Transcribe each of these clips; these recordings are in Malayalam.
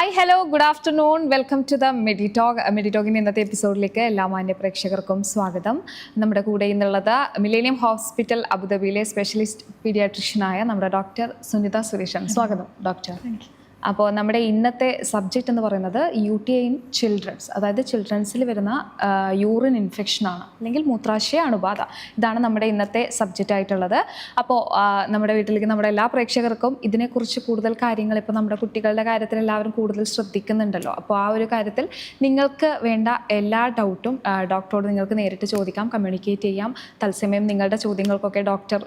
Hi hello good afternoon welcome to the മെഡിറ്റോക്കിൻ്റെ ഇന്നത്തെ എപ്പിസോഡിലേക്ക് എല്ലാ മാന്യ പ്രേക്ഷകർക്കും സ്വാഗതം. നമ്മുടെ കൂടെ ഇന്നുള്ളത് മിലേനിയം ഹോസ്പിറ്റൽ അബുദാബിയിലെ സ്പെഷ്യലിസ്റ്റ് പീഡിയാട്രിഷ്യനായ നമ്മുടെ ഡോക്ടർ സുനിത സുരേഷാണ്. സ്വാഗതം ഡോക്ടർ. അപ്പോൾ നമ്മുടെ ഇന്നത്തെ സബ്ജക്റ്റ് എന്ന് പറയുന്നത് UTI ഇൻ ചിൽഡ്രൻസ്, അതായത് ചിൽഡ്രൻസിൽ വരുന്ന യൂറിൻ ഇൻഫെക്ഷനാണ് അല്ലെങ്കിൽ മൂത്രാശയ അണുബാധ. ഇതാണ് നമ്മുടെ ഇന്നത്തെ സബ്ജക്റ്റ് ആയിട്ടുള്ളത്. അപ്പോൾ നമ്മുടെ വീട്ടിലേക്ക് നമ്മുടെ എല്ലാ പ്രേക്ഷകർക്കും ഇതിനെക്കുറിച്ച് കൂടുതൽ കാര്യങ്ങൾ ഇപ്പോൾ നമ്മുടെ കുട്ടികളുടെ കാര്യത്തിൽ എല്ലാവരും കൂടുതൽ ശ്രദ്ധിക്കുന്നുണ്ടല്ലോ. അപ്പോൾ ആ ഒരു കാര്യത്തിൽ നിങ്ങൾക്ക് വേണ്ട എല്ലാ ഡൗട്ടും ഡോക്ടറോട് നിങ്ങൾക്ക് നേരിട്ട് ചോദിക്കാം, കമ്മ്യൂണിക്കേറ്റ് ചെയ്യാം. തത്സമയം നിങ്ങളുടെ ചോദ്യങ്ങൾക്കൊക്കെ ഡോക്ടർ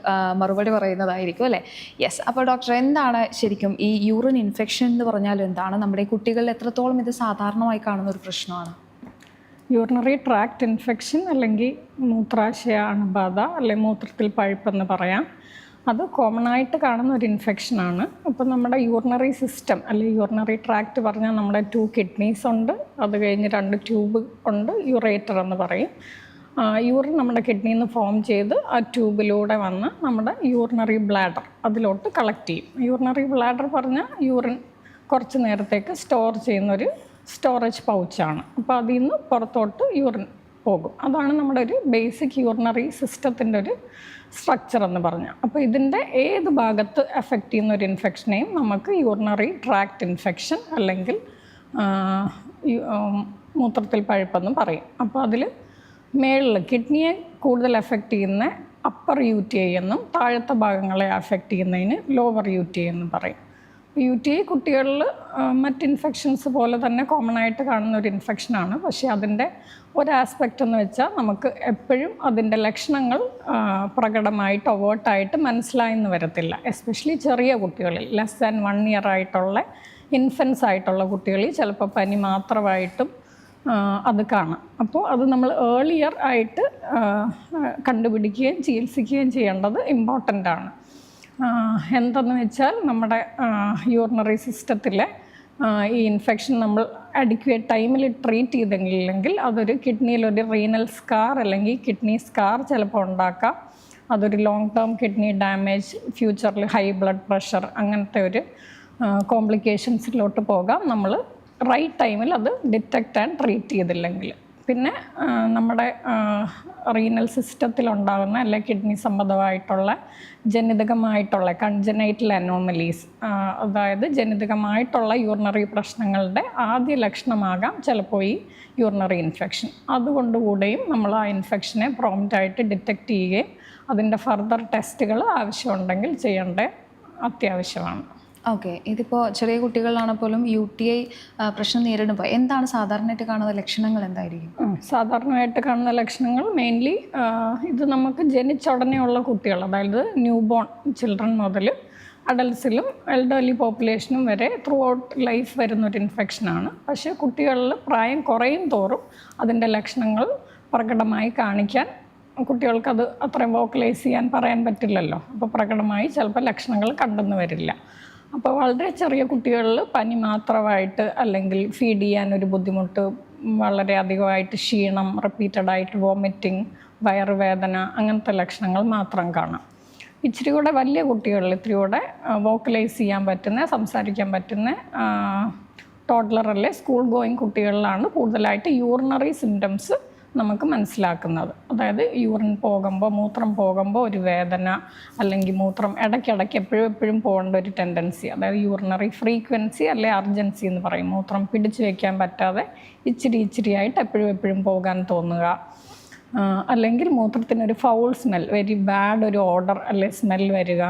മറുപടി പറയുന്നതായിരിക്കും അല്ലേ? യെസ്. അപ്പോൾ ഡോക്ടർ, എന്താണ് ശരിക്കും ഈ യൂറിൻ ഇൻഫെക്ഷൻ എന്ന് പറഞ്ഞാൽ എന്താണ്? നമ്മുടെ കുട്ടികളിൽ എത്രത്തോളം ഇത് സാധാരണമായി കാണുന്ന ഒരു പ്രശ്നമാണ്? യൂറിനറി ട്രാക്ട് ഇൻഫെക്ഷൻ അല്ലെങ്കിൽ മൂത്രാശയ അണുബാധ അല്ലെങ്കിൽ മൂത്രത്തിൽ പഴുപ്പെന്ന് പറയാം. അത് കോമൺ ആയിട്ട് കാണുന്ന ഒരു ഇൻഫെക്ഷനാണ്. അപ്പോൾ നമ്മുടെ യൂറിനറി സിസ്റ്റം അല്ലെങ്കിൽ യൂറിനറി ട്രാക്ട് പറഞ്ഞാൽ നമ്മുടെ 2 കിഡ്നീസ് ഉണ്ട്, അത് കഴിഞ്ഞ് 2 ട്യൂബ് ഉണ്ട്, യുറേറ്റർ എന്ന് പറയും. യൂറിൻ നമ്മുടെ കിഡ്നിയിൽ നിന്ന് ഫോം ചെയ്ത് ആ ട്യൂബിലൂടെ വന്ന് നമ്മുടെ യൂറിനറി ബ്ലാഡർ അതിലോട്ട് കളക്ട് ചെയ്യും. യൂറിനറി ബ്ലാഡർ പറഞ്ഞാൽ യൂറിൻ കുറച്ച് നേരത്തേക്ക് സ്റ്റോർ ചെയ്യുന്നൊരു സ്റ്റോറേജ് പൗച്ചാണ്. അപ്പോൾ അതിൽ നിന്ന് പുറത്തോട്ട് യൂറിൻ പോകും. അതാണ് നമ്മുടെ ഒരു ബേസിക് യൂറിനറി സിസ്റ്റത്തിൻ്റെ ഒരു സ്ട്രക്ചർ എന്ന് പറഞ്ഞാൽ. അപ്പോൾ ഇതിൻ്റെ ഏത് ഭാഗത്ത് എഫക്റ്റ് ചെയ്യുന്ന ഒരു ഇൻഫെക്ഷനെയും നമുക്ക് യൂറിനറി ട്രാക്ട് ഇൻഫെക്ഷൻ അല്ലെങ്കിൽ മൂത്രത്തിൽ പഴുപ്പെന്ന് പറയും. അപ്പോൾ അതിൽ മേളിൽ കിഡ്നിയെ കൂടുതൽ എഫക്റ്റ് ചെയ്യുന്ന അപ്പർ UTI എന്നും താഴത്തെ ഭാഗങ്ങളെ എഫക്റ്റ് ചെയ്യുന്നതിന് ലോവർ UTI എന്നും പറയും. UTI കുട്ടികളിൽ മറ്റ് ഇൻഫെക്ഷൻസ് പോലെ തന്നെ കോമൺ ആയിട്ട് കാണുന്ന ഒരു ഇൻഫെക്ഷനാണ്. പക്ഷേ അതിൻ്റെ ഒരു ആസ്പെക്റ്റ് എന്ന് വെച്ചാൽ നമുക്ക് എപ്പോഴും അതിൻ്റെ ലക്ഷണങ്ങൾ പ്രകടമായിട്ട് ഒവേർട്ടായിട്ട് മനസ്സിലായെന്ന് വരത്തില്ല. എസ്പെഷ്യലി ചെറിയ കുട്ടികളിൽ ലെസ് ദാൻ 1 ഇയർ ആയിട്ടുള്ള ഇൻഫൻസ് ആയിട്ടുള്ള കുട്ടികളിൽ ചിലപ്പോൾ പനി മാത്രമായിട്ടും അത് കാണാം. അപ്പോൾ അത് നമ്മൾ ഏർലിയർ ആയിട്ട് കണ്ടുപിടിക്കുകയും ചികിത്സിക്കുകയും ചെയ്യേണ്ടത് ഇമ്പോർട്ടൻ്റ് ആണ്. എന്തെന്ന് വെച്ചാൽ നമ്മുടെ യൂറിനറി സിസ്റ്റത്തിലെ ഈ ഇൻഫെക്ഷൻ നമ്മൾ അഡിക്വേറ്റ് ടൈമിൽ ട്രീറ്റ് ചെയ്തെങ്കിൽ അതൊരു കിഡ്നിയിലൊരു റീനൽ സ്കാർ അല്ലെങ്കിൽ കിഡ്നി സ്കാർ ചിലപ്പോൾ ഉണ്ടാക്കാം. അതൊരു ലോങ് ടേം കിഡ്നി ഡാമേജ്, ഫ്യൂച്ചറിൽ ഹൈ ബ്ലഡ് പ്രഷർ അങ്ങനത്തെ ഒരു കോംപ്ലിക്കേഷൻസിലോട്ട് പോകാം നമ്മൾ റൈറ്റ് ടൈമിൽ അത് ഡിറ്റക്റ്റ് ആൻഡ് ട്രീറ്റ് ചെയ്തില്ലെങ്കിൽ. പിന്നെ നമ്മുടെ റീനൽ സിസ്റ്റത്തിലുണ്ടാകുന്ന അല്ലെ കിഡ്നി സംബന്ധമായിട്ടുള്ള ജനിതകമായിട്ടുള്ള കൺജനൈറ്റൽ അനോമലീസ്, അതായത് ജനിതകമായിട്ടുള്ള യൂറിനറി പ്രശ്നങ്ങളുടെ ആദ്യ ലക്ഷണമാകാം ചിലപ്പോൾ ഈ യൂറിനറി ഇൻഫെക്ഷൻ. അതുകൊണ്ടുകൂടെയും നമ്മൾ ആ ഇൻഫെക്ഷനെ പ്രോംപ്റ്റായിട്ട് ഡിറ്റക്റ്റ് ചെയ്യുകയും അതിൻ്റെ ഫർദർ ടെസ്റ്റുകൾ ആവശ്യമുണ്ടെങ്കിൽ ചെയ്യേണ്ടത് അത്യാവശ്യമാണ്. ഓക്കെ. ഇതിപ്പോൾ ചെറിയ കുട്ടികളിലാണെ പോലും UTI പ്രശ്നം നേരിടുമ്പോൾ എന്താണ് സാധാരണയായിട്ട് കാണുന്ന ലക്ഷണങ്ങൾ എന്തായിരിക്കും? സാധാരണയായിട്ട് കാണുന്ന ലക്ഷണങ്ങൾ മെയിൻലി ഇത് നമുക്ക് ജനിച്ച ഉടനെയുള്ള കുട്ടികൾ, അതായത് ന്യൂ ബോൺ ചിൽഡ്രൻ മുതൽ അഡൽട്ട്സിലും എൽഡർലി പോപ്പുലേഷനും വരെ ത്രൂ ഔട്ട് ലൈഫ് വരുന്നൊരു ഇൻഫെക്ഷനാണ്. പക്ഷേ കുട്ടികളിൽ പ്രായം കുറയും തോറും അതിൻ്റെ ലക്ഷണങ്ങൾ പ്രകടമായി കാണിക്കാൻ കുട്ടികൾക്കത് അത്രയും വോക്കലൈസ് ചെയ്യാൻ പറയാൻ പറ്റില്ലല്ലോ. അപ്പോൾ പ്രകടമായി ചിലപ്പോൾ ലക്ഷണങ്ങൾ കണ്ടെന്ന് വരില്ല. അപ്പോൾ വളരെ ചെറിയ കുട്ടികളിൽ പനി മാത്രമായിട്ട് അല്ലെങ്കിൽ ഫീഡ് ചെയ്യാനൊരു ബുദ്ധിമുട്ട്, വളരെ അധികമായിട്ട് ക്ഷീണം, റിപ്പീറ്റഡായിട്ട് വോമിറ്റിംഗ്, വയറുവേദന അങ്ങനത്തെ ലക്ഷണങ്ങൾ മാത്രം കാണാം. ഇച്ചിരി കൂടെ വലിയ കുട്ടികളിൽ ഇത്തിരി കൂടെ വോക്കലൈസ് ചെയ്യാൻ പറ്റുന്ന, സംസാരിക്കാൻ പറ്റുന്ന ടോഡ്ലർ അല്ലെ സ്കൂൾ ഗോയിങ് കുട്ടികളിലാണ് കൂടുതലായിട്ട് യൂറിനറി സിംറ്റംസ് നമുക്ക് മനസ്സിലാക്കുന്നത്. അതായത് യൂറിൻ പോകുമ്പോൾ, മൂത്രം പോകുമ്പോൾ ഒരു വേദന, അല്ലെങ്കിൽ മൂത്രം ഇടയ്ക്കിടയ്ക്ക് എപ്പോഴും പോകേണ്ട ഒരു ടെൻഡൻസി, അതായത് യൂറിനറി ഫ്രീക്വൻസി അല്ലെ അർജൻസി എന്ന് പറയും. മൂത്രം പിടിച്ചു വയ്ക്കാൻ പറ്റാതെ ഇച്ചിരിയായിട്ട് എപ്പോഴും പോകാൻ തോന്നുക, അല്ലെങ്കിൽ മൂത്രത്തിനൊരു ഫൗൾ സ്മെൽ, വെരി ബാഡ് ഒരു ഓഡർ അല്ലെ സ്മെൽ വരിക.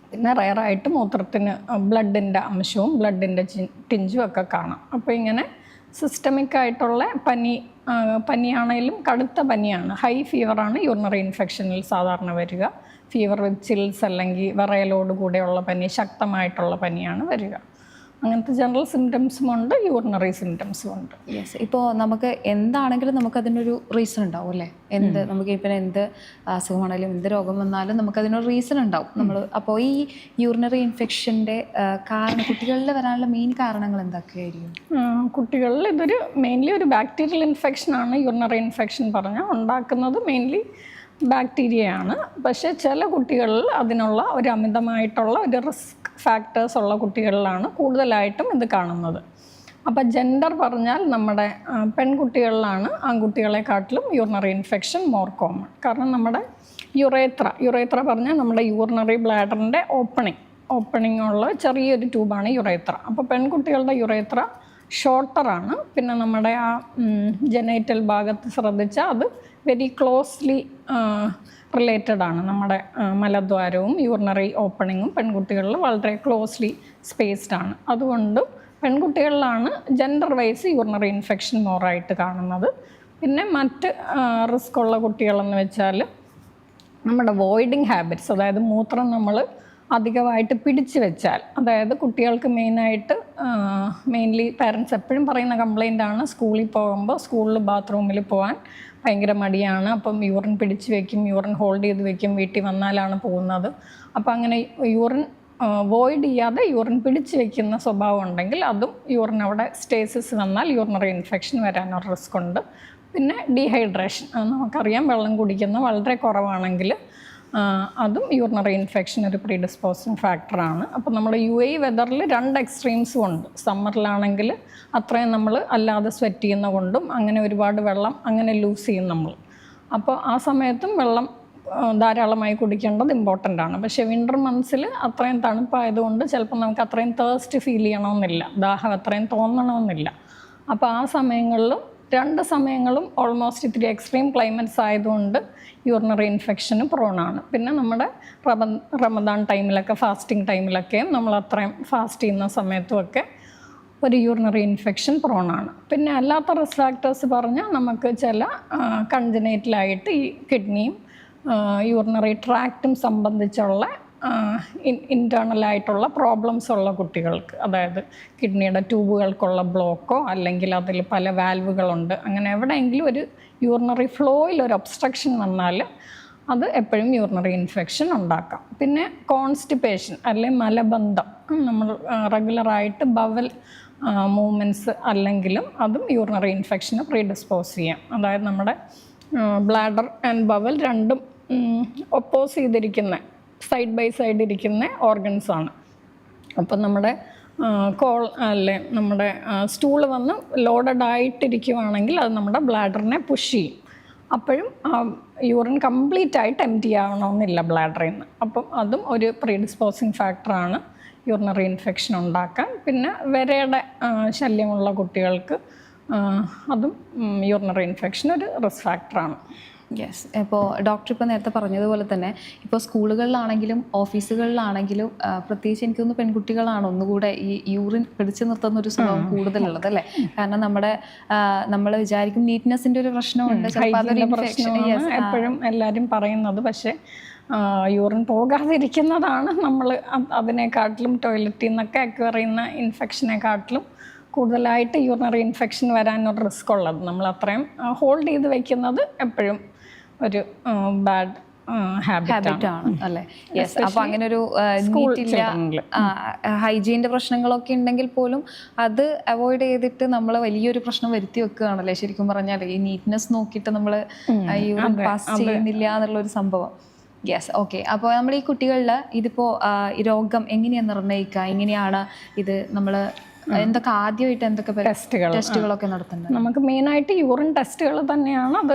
പിന്നെ റയറായിട്ട് മൂത്രത്തിന് ബ്ലഡിൻ്റെ അംശവും ബ്ലഡിൻ്റെ ടിഞ്ചും ഒക്കെ കാണാം. അപ്പോൾ ഇങ്ങനെ സിസ്റ്റമിക് ആയിട്ടുള്ള പനിയാണെങ്കിലും കടുത്ത പനിയാണ്, ഹൈ ഫീവറാണ് യൂറിനറി ഇൻഫെക്ഷനിൽ സാധാരണ വരിക. ഫീവർ വിത്ത് ചിൽസ് അല്ലെങ്കിൽ വിറയലോട് കൂടെയുള്ള പനി, ശക്തമായിട്ടുള്ള പനിയാണ് വരിക. അങ്ങനത്തെ ജനറൽ സിംറ്റംസും ഉണ്ട്, യൂറിനറി സിംറ്റംസും ഉണ്ട്. യെസ്. ഇപ്പോൾ നമുക്ക് എന്താണെങ്കിലും നമുക്കതിനൊരു റീസൺ ഉണ്ടാവും അല്ലേ? നമുക്ക് ഇപ്പം എന്ത് അസുഖമാണെങ്കിലും എന്ത് രോഗം വന്നാലും നമുക്കതിനൊരു റീസൺ ഉണ്ടാവും. അപ്പോൾ ഈ യൂറിനറി ഇൻഫെക്ഷൻ്റെ കുട്ടികളിൽ വരാനുള്ള മെയിൻ കാരണങ്ങൾ എന്തൊക്കെയായിരിക്കും? കുട്ടികളിൽ ഇതൊരു മെയിൻലി ഒരു ബാക്ടീരിയൽ ഇൻഫെക്ഷനാണ്. യൂറിനറി ഇൻഫെക്ഷൻ പറഞ്ഞാൽ ഉണ്ടാക്കുന്നത് മെയിൻലി ബാക്ടീരിയയാണ്. പക്ഷേ ചില കുട്ടികളിൽ അതിനുള്ള ഒരു അമിതമായിട്ടുള്ള ഒരു റിസ്ക് ഫാക്ടേഴ്സ് ഉള്ള കുട്ടികളിലാണ് കൂടുതലായിട്ടും ഇത് കാണുന്നത്. അപ്പോൾ ജെൻഡർ പറഞ്ഞാൽ നമ്മുടെ പെൺകുട്ടികളിലാണ് ആൺകുട്ടികളെക്കാട്ടിലും യൂറിനറി ഇൻഫെക്ഷൻ മോർ കോമൺ. കാരണം നമ്മുടെ യുറേത്ര പറഞ്ഞാൽ നമ്മുടെ യൂറിനറി ബ്ലാഡറിൻ്റെ ഓപ്പണിംഗ് ഉള്ള ചെറിയൊരു ട്യൂബാണ് യുറേത്ര. അപ്പോൾ പെൺകുട്ടികളുടെ യുറേത്ര ഷോർട്ടറാണ്. പിന്നെ നമ്മുടെ ആ ജെനൈറ്റൽ ഭാഗത്ത് ശ്രദ്ധിച്ചാൽ അത് വെരി ക്ലോസ്ലി റിലേറ്റഡ് ആണ്. നമ്മുടെ മലദ്വാരവും യൂറിനറി ഓപ്പണിങ്ങും പെൺകുട്ടികളിൽ വളരെ ക്ലോസ്ലി സ്പേസ്ഡ് ആണ്. അതുകൊണ്ട് പെൺകുട്ടികളിലാണ് ജെൻഡർ വൈസ് യൂറിനറി ഇൻഫെക്ഷൻ മോറായിട്ട് കാണുന്നത്. പിന്നെ മറ്റ് റിസ്ക് ഉള്ള കുട്ടികളെന്ന് വെച്ചാൽ നമ്മുടെ വോയിഡിങ് ഹാബിറ്റ്സ്, അതായത് മൂത്രം നമ്മൾ അധികമായിട്ട് പിടിച്ചു വെച്ചാൽ, അതായത് കുട്ടികൾക്ക് മെയിൻലി പാരൻസ് എപ്പോഴും പറയുന്ന കംപ്ലൈൻ്റ് ആണ്, സ്കൂളിൽ പോകുമ്പോൾ സ്കൂളിൽ ബാത്റൂമിൽ പോകാൻ ഭയങ്കര മടിയാണ്. അപ്പം യൂറിൻ പിടിച്ച് വെക്കും, യൂറിൻ ഹോൾഡ് ചെയ്ത് വെക്കും, വീട്ടിൽ വന്നാലാണ് പോകുന്നത്. അപ്പം അങ്ങനെ യൂറിൻ വോയിഡ് ചെയ്യാതെ യൂറിൻ പിടിച്ച് വെക്കുന്ന സ്വഭാവം ഉണ്ടെങ്കിൽ അതും യൂറിൻ അവിടെ സ്റ്റേസിസ് വന്നാൽ യൂറിനറി ഇൻഫെക്ഷൻ വരാനൊരു റിസ്ക് ഉണ്ട്. പിന്നെ ഡീഹൈഡ്രേഷൻ, നമുക്കറിയാം വെള്ളം കുടിക്കുന്ന വളരെ കുറവാണെങ്കിൽ അതും യൂറിനറി ഇൻഫെക്ഷൻ ഒരു പ്രീഡിസ്പോസിങ് ഫാക്ടറാണ്. അപ്പോൾ നമ്മൾ UAE വെതറിൽ 2 എക്സ്ട്രീംസും ഉണ്ട്. സമ്മറിലാണെങ്കിൽ അത്രയും നമ്മൾ അല്ലാതെ സ്വെറ്റ് ചെയ്യുന്ന കൊണ്ടും അങ്ങനെ ഒരുപാട് വെള്ളം അങ്ങനെ ലൂസ് ചെയ്യും നമ്മൾ. അപ്പോൾ ആ സമയത്തും വെള്ളം ധാരാളമായി കുടിക്കേണ്ടത് ഇമ്പോർട്ടൻ്റ് ആണ്. പക്ഷേ വിൻ്റർ മന്ത്സിൽ അത്രയും തണുപ്പായതുകൊണ്ട് ചിലപ്പോൾ നമുക്ക് അത്രയും തേഴ്സ്റ്റ് ഫീൽ ചെയ്യണമെന്നില്ല, ദാഹം അത്രയും തോന്നണമെന്നില്ല. അപ്പോൾ ആ സമയങ്ങളിലും 2 സമയങ്ങളും ഓൾമോസ്റ്റ് ഇത്തിരി എക്സ്ട്രീം ക്ലൈമറ്റ്സ് ആയതുകൊണ്ട് യൂറിനറി ഇൻഫെക്ഷന് പ്രോണാണ്. പിന്നെ നമ്മുടെ റമദാൻ ടൈമിലൊക്കെ, ഫാസ്റ്റിംഗ് ടൈമിലൊക്കെയും നമ്മൾ അത്രയും ഫാസ്റ്റ് ചെയ്യുന്ന സമയത്തുമൊക്കെ ഒരു യൂറിനറി ഇൻഫെക്ഷൻ പ്രോണാണ്. പിന്നെ അല്ലാത്ത റിസ്ക് ഫാക്ടേഴ്സ് പറഞ്ഞാൽ നമുക്ക് ചില കൺജനൈറ്റലായിട്ട് ഈ കിഡ്നിയും യൂറിനറി ട്രാക്റ്റും സംബന്ധിച്ചുള്ള ഇൻറ്റേർണലായിട്ടുള്ള പ്രോബ്ലംസ് ഉള്ള കുട്ടികൾക്ക്, അതായത് കിഡ്നിയുടെ ട്യൂബുകൾക്കുള്ള ബ്ലോക്കോ അല്ലെങ്കിൽ അതിൽ പല വാൽവുകളുണ്ട്, അങ്ങനെ എവിടെയെങ്കിലും ഒരു യൂറിനറി ഫ്ലോയിൽ ഒരു ഒബ്സ്ട്രക്ഷൻ വന്നാൽ അത് എപ്പോഴും യൂറിനറി ഇൻഫെക്ഷൻ ഉണ്ടാക്കാം. പിന്നെ കോൺസ്റ്റിപ്പേഷൻ അല്ലെങ്കിൽ മലബന്ധം, നമ്മൾ റെഗുലറായിട്ട് ബവൽ മൂവ്മെൻറ്റ്സ് അല്ലെങ്കിലും അതും യൂറിനറി ഇൻഫെക്ഷന് പ്രീഡിസ്പോസ് ചെയ്യാം. അതായത് നമ്മുടെ ബ്ലാഡർ ആൻഡ് ബവൽ രണ്ടും ഒപ്പോസ് ചെയ്തിരിക്കുന്ന, സൈഡ് ബൈ സൈഡ് ഇരിക്കുന്ന ഓർഗൻസാണ്. അപ്പം നമ്മുടെ നമ്മുടെ സ്റ്റൂള് വന്ന് ലോഡഡ് ആയിട്ടിരിക്കുവാണെങ്കിൽ അത് നമ്മുടെ ബ്ലാഡറിനെ പുഷ് ചെയ്യും. അപ്പോഴും യൂറിൻ കംപ്ലീറ്റ് ആയിട്ട് എംപ്റ്റി ആവണമെന്നില്ല ബ്ലാഡറിൽ നിന്ന്. അപ്പം അതും ഒരു പ്രീഡിസ്പോസിങ് ഫാക്ടറാണ് യൂറിനറി ഇൻഫെക്ഷൻ ഉണ്ടാക്കാൻ. പിന്നെ വിരയുടെ ശല്യമുള്ള കുട്ടികൾക്ക് അതും യൂറിനറി ഇൻഫെക്ഷൻ ഒരു റിസ്ക് ഫാക്ടറാണ്. യെസ്. ഇപ്പോൾ ഡോക്ടർ ഇപ്പോൾ നേരത്തെ പറഞ്ഞതുപോലെ തന്നെ ഇപ്പോൾ സ്കൂളുകളിലാണെങ്കിലും ഓഫീസുകളിലാണെങ്കിലും പ്രത്യേകിച്ച് എനിക്ക് തോന്നുന്നു പെൺകുട്ടികളാണ് ഒന്നുകൂടെ ഈ യൂറിൻ പിടിച്ചു നിർത്തുന്ന ഒരു സ്വഭാവം കൂടുതലുള്ളത് അല്ലേ? കാരണം നമ്മൾ വിചാരിക്കും നീറ്റ്നെസ്സിൻ്റെ ഒരു പ്രശ്നമുണ്ട്, എപ്പോഴും എല്ലാവരും പറയുന്നത്. പക്ഷേ യൂറിൻ പോകാതിരിക്കുന്നതാണ് നമ്മൾ അതിനെക്കാട്ടിലും ടോയ്ലറ്റിൽ നിന്നൊക്കെ അക്വയർ ചെയ്യുന്ന ഇൻഫെക്ഷനെക്കാട്ടിലും കൂടുതലായിട്ട് യൂറിനറി ഇൻഫെക്ഷൻ വരാനൊരു റിസ്ക് ഉള്ളത്. നമ്മൾ അത്രയും ഹോൾഡ് ചെയ്ത് വെക്കുന്നത് എപ്പോഴും ഒരു ബാഡ് ഹാബിറ്റാണ് അല്ലേ? യെസ്. അപ്പോൾ അങ്ങനെ ഒരു ഹൈജീൻ്റെ പ്രശ്നങ്ങളൊക്കെ ഉണ്ടെങ്കിൽ പോലും അത് അവോയ്ഡ് ചെയ്തിട്ട് നമ്മൾ വലിയൊരു പ്രശ്നം വരുത്തി വെക്കുകയാണല്ലേ ശരിക്കും പറഞ്ഞാൽ, ഈ നീറ്റ്നെസ് നോക്കിയിട്ട് നമ്മൾ യൂറിൻ പാസ് ചെയ്യുന്നില്ല എന്നുള്ളൊരു സംഭവം. യെസ്. ഓക്കെ. അപ്പോൾ നമ്മൾ ഈ കുട്ടികളിൽ ഇതിപ്പോൾ ഈ രോഗം എങ്ങനെയാണ് നിർണ്ണയിക്കുക, എങ്ങനെയാണ് ഇത് നമ്മൾ എന്തൊക്കെ ആദ്യമായിട്ട് എന്തൊക്കെ ടെസ്റ്റുകളൊക്കെ നടത്തുന്നത്? നമുക്ക് മെയിനായിട്ട് യൂറിൻ ടെസ്റ്റുകൾ തന്നെയാണ് അത്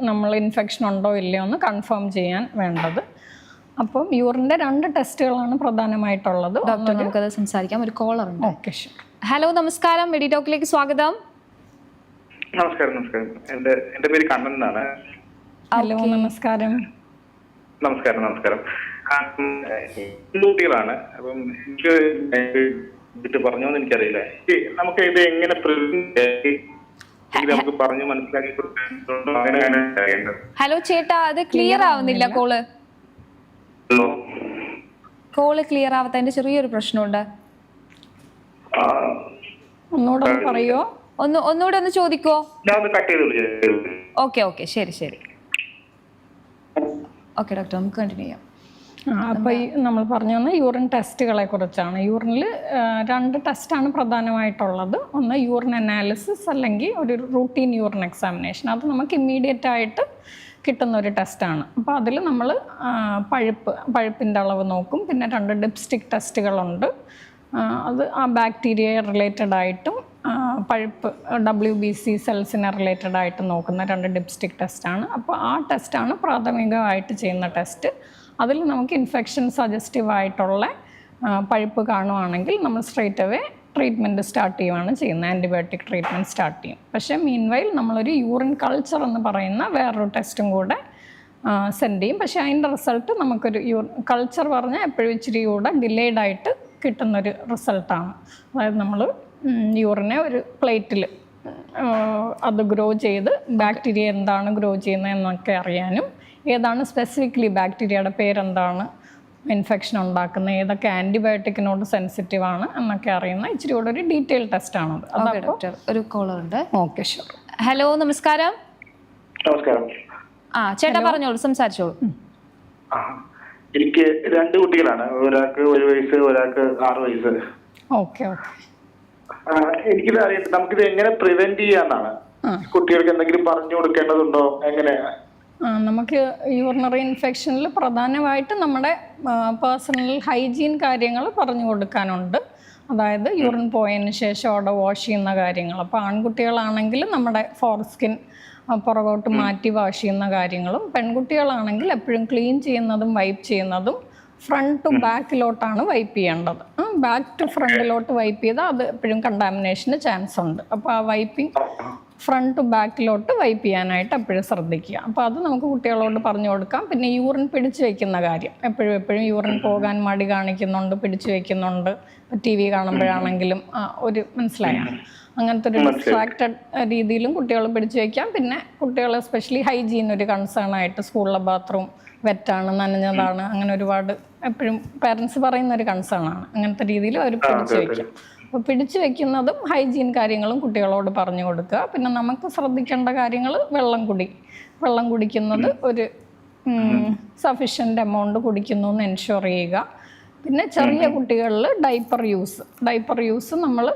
നമ്മൾ ഇൻഫെക്ഷൻ ഉണ്ടോ ഇല്ലയോ എന്ന് കൺഫേം ചെയ്യാൻ വേണ്ടത്. അപ്പം യൂറിൻ്റെ 2 ടെസ്റ്റുകളാണ് പ്രധാനമായിട്ടുള്ളത്. ഡോക്ടർ നമുക്കത് സംസാരിക്കാം. ഒരു കോളർ ഉണ്ട്. ഓക്കെ, ശരി. ഹലോ, നമസ്കാരം. മെഡിടോക്കിലേക്ക് സ്വാഗതം. നമസ്കാരം. എൻ്റെ പേര് കണ്ണൻ എന്നാണ്. ഹലോ, നമസ്കാരം. നമസ്കാരം. കുട്ടികളാണ്. അപ്പം എനിക്ക് പറഞ്ഞോന്ന് എനിക്കറിയില്ല. നമുക്ക് ഇത് എങ്ങനെ നമുക്ക് പറഞ്ഞു മനസ്സിലാക്കി. ഹലോ ചേട്ടാ, അത് ക്ലിയർ ആവുന്നില്ല. കോള് ക്ലിയർ ആവാത്തതിന്റെ ചെറിയൊരു പ്രശ്നമുണ്ട്. ഒന്നുകൂടെ പറയോ? ഒന്നുകൂടെ ഒന്ന് ചോദിക്കോ? ഓക്കെ, ശരി. ഓക്കെ ഡോക്ടർ, നമുക്ക് കണ്ടിന്യൂ ചെയ്യാം. അപ്പോൾ നമ്മൾ പറഞ്ഞു വന്ന യൂറിൻ ടെസ്റ്റുകളെ കുറിച്ചാണ്. യൂറിനിൽ 2 ടെസ്റ്റാണ് പ്രധാനമായിട്ടുള്ളത്. ഒന്ന് യൂറിൻ അനാലിസിസ് അല്ലെങ്കിൽ ഒരു റൂട്ടീൻ യൂറിൻ എക്സാമിനേഷൻ. അത് നമുക്ക് ഇമ്മീഡിയറ്റ് ആയിട്ട് കിട്ടുന്ന ഒരു ടെസ്റ്റാണ്. അപ്പോൾ അതിൽ നമ്മൾ പഴുപ്പിൻ്റെ അളവ് നോക്കും. പിന്നെ 2 ഡിപ്സ്റ്റിക് ടെസ്റ്റുകളുണ്ട്. അത് ആ ബാക്ടീരിയ റിലേറ്റഡ് ആയിട്ടും പഴുപ്പ് WBC സെൽസിനെ റിലേറ്റഡ് ആയിട്ട് നോക്കുന്ന 2 ഡിപ്സ്റ്റിക് ടെസ്റ്റാണ്. അപ്പോൾ ആ ടെസ്റ്റാണ് പ്രാഥമികമായിട്ട് ചെയ്യുന്ന ടെസ്റ്റ്. അതിൽ നമുക്ക് ഇൻഫെക്ഷൻ സജസ്റ്റീവ് ആയിട്ടുള്ള പഴുപ്പ് കാണുവാണെങ്കിൽ നമ്മൾ സ്ട്രെയിറ്റ് അവേ ട്രീറ്റ്മെൻറ്റ് സ്റ്റാർട്ട് ചെയ്യുകയാണ് ചെയ്യുന്നത്. ആൻറ്റിബയോട്ടിക് ട്രീറ്റ്മെൻറ്റ് സ്റ്റാർട്ട് ചെയ്യും. പക്ഷേ മീൻവൈൽ നമ്മളൊരു യൂറിൻ കൾച്ചർ എന്ന് പറയുന്ന വേറൊരു ടെസ്റ്റും കൂടെ സെൻഡ് ചെയ്യും. പക്ഷേ അതിൻ്റെ റിസൾട്ട് നമുക്കൊരു കൾച്ചർ പറഞ്ഞാൽ എപ്പോഴും ഇച്ചിരി കൂടെ ഡിലേഡ് ആയിട്ട് കിട്ടുന്നൊരു റിസൾട്ടാണ്. അതായത് നമ്മൾ യൂറിനെ ഒരു പ്ലേറ്റിൽ അത് ഗ്രോ ചെയ്ത് ബാക്ടീരിയ എന്താണ് ഗ്രോ ചെയ്യുന്നത് എന്നൊക്കെ അറിയാനും, ഏതാണ് സ്പെസിഫിക്കലി ബാക്ടീരിയയുടെ പേരെന്താണ്, ഇൻഫെക്ഷൻ ഉണ്ടാക്കുന്നത്, ഏതൊക്കെ ആൻറ്റിബയോട്ടിക്കിനോട് സെൻസിറ്റീവ് ആണ് എന്നൊക്കെ അറിയുന്ന ഇച്ചിരി കൂടെ ഒരു ഡീറ്റെയിൽ ടെസ്റ്റാണത്. ഡോക്ടർ ഒരു കോളർ ഉണ്ട്. Okay, sure. ഹലോ, നമസ്കാരം. നമസ്കാരം. ചേട്ടാ പറഞ്ഞോളൂ, സംസാരിച്ചോളൂ. എനിക്ക് 2 കുട്ടികളാണ്. ഒരാൾക്ക് 1 വയസ്സ്, ഒരാൾക്ക് 6 വയസ്സ്. ഓക്കെ. എനിക്കിത് അറിയാം, നമുക്കിത് എങ്ങനെ പ്രിവെന്റ് ചെയ്യാന്നാണ്. കുട്ടികൾക്ക് എന്തെങ്കിലും പറഞ്ഞു കൊടുക്കേണ്ടതുണ്ടോ, എങ്ങനെ? നമുക്ക് യൂറിനറി ഇൻഫെക്ഷനിൽ പ്രധാനമായിട്ട് നമ്മുടെ പേഴ്സണൽ ഹൈജീൻ കാര്യങ്ങൾ പറഞ്ഞു കൊടുക്കാനുണ്ട്. അതായത് യൂറിൻ പോയതിന് ശേഷം അവിടെ വാഷ് ചെയ്യുന്ന കാര്യങ്ങൾ. അപ്പോൾ ആൺകുട്ടികളാണെങ്കിൽ നമ്മുടെ ഫോർസ്കിൻ പുറകോട്ട് മാറ്റി വാഷ് ചെയ്യുന്ന കാര്യങ്ങളും, പെൺകുട്ടികളാണെങ്കിൽ എപ്പോഴും ക്ലീൻ ചെയ്യുന്നതും വൈപ്പ് ചെയ്യുന്നതും ഫ്രണ്ട് ടു ബാക്കിലോട്ടാണ് വൈപ്പ് ചെയ്യേണ്ടത്. ബാക്ക് ടു ഫ്രണ്ടിലോട്ട് വൈപ്പ് ചെയ്താൽ അത് എപ്പോഴും കണ്ടാമിനേഷന് ചാൻസ് ഉണ്ട്. അപ്പോൾ ആ വൈപ്പിംഗ് ഫ്രണ്ട് ടു ബാക്കിലോട്ട് വൈപ്പ് ചെയ്യാനായിട്ട് എപ്പോഴും ശ്രദ്ധിക്കുക. അപ്പോൾ അത് നമുക്ക് കുട്ടികളോട് പറഞ്ഞു കൊടുക്കാം. പിന്നെ യൂറിൻ പിടിച്ചു വയ്ക്കുന്ന കാര്യം, എപ്പോഴും യൂറിൻ പോകാൻ മടി കാണിക്കുന്നുണ്ട്, പിടിച്ചു വയ്ക്കുന്നുണ്ട്. ഇപ്പോൾ TV കാണുമ്പോഴാണെങ്കിലും ഒരു മനസ്സിലായാണ് അങ്ങനത്തെ ഒരു ഡിസ്ട്രാക്റ്റഡ് രീതിയിലും കുട്ടികൾ പിടിച്ചു വയ്ക്കാം. പിന്നെ കുട്ടികൾ എസ്പെഷ്യലി ഹൈജീൻ ഒരു കൺസേൺ ആയിട്ട് സ്കൂളിലെ ബാത്റൂം വെറ്റാണ്, നനഞ്ഞതാണ്, അങ്ങനെ ഒരുപാട് എപ്പോഴും പാരൻസ് പറയുന്ന ഒരു കൺസേൺ ആണ്. അങ്ങനത്തെ രീതിയിൽ അവർ പിടിച്ചു വയ്ക്കാം. അപ്പോൾ പിടിച്ചു വെക്കുന്നതും ഹൈജീൻ കാര്യങ്ങളും കുട്ടികളോട് പറഞ്ഞു കൊടുക്കുക. പിന്നെ നമുക്ക് ശ്രദ്ധിക്കേണ്ട കാര്യങ്ങൾ വെള്ളം കുടിക്കുന്നത് ഒരു സഫിഷ്യൻ്റ് എമൗണ്ട് കുടിക്കുന്നു എന്ന് എൻഷുർ ചെയ്യുക. പിന്നെ ചെറിയ കുട്ടികളിൽ ഡൈപ്പർ യൂസ് നമ്മൾ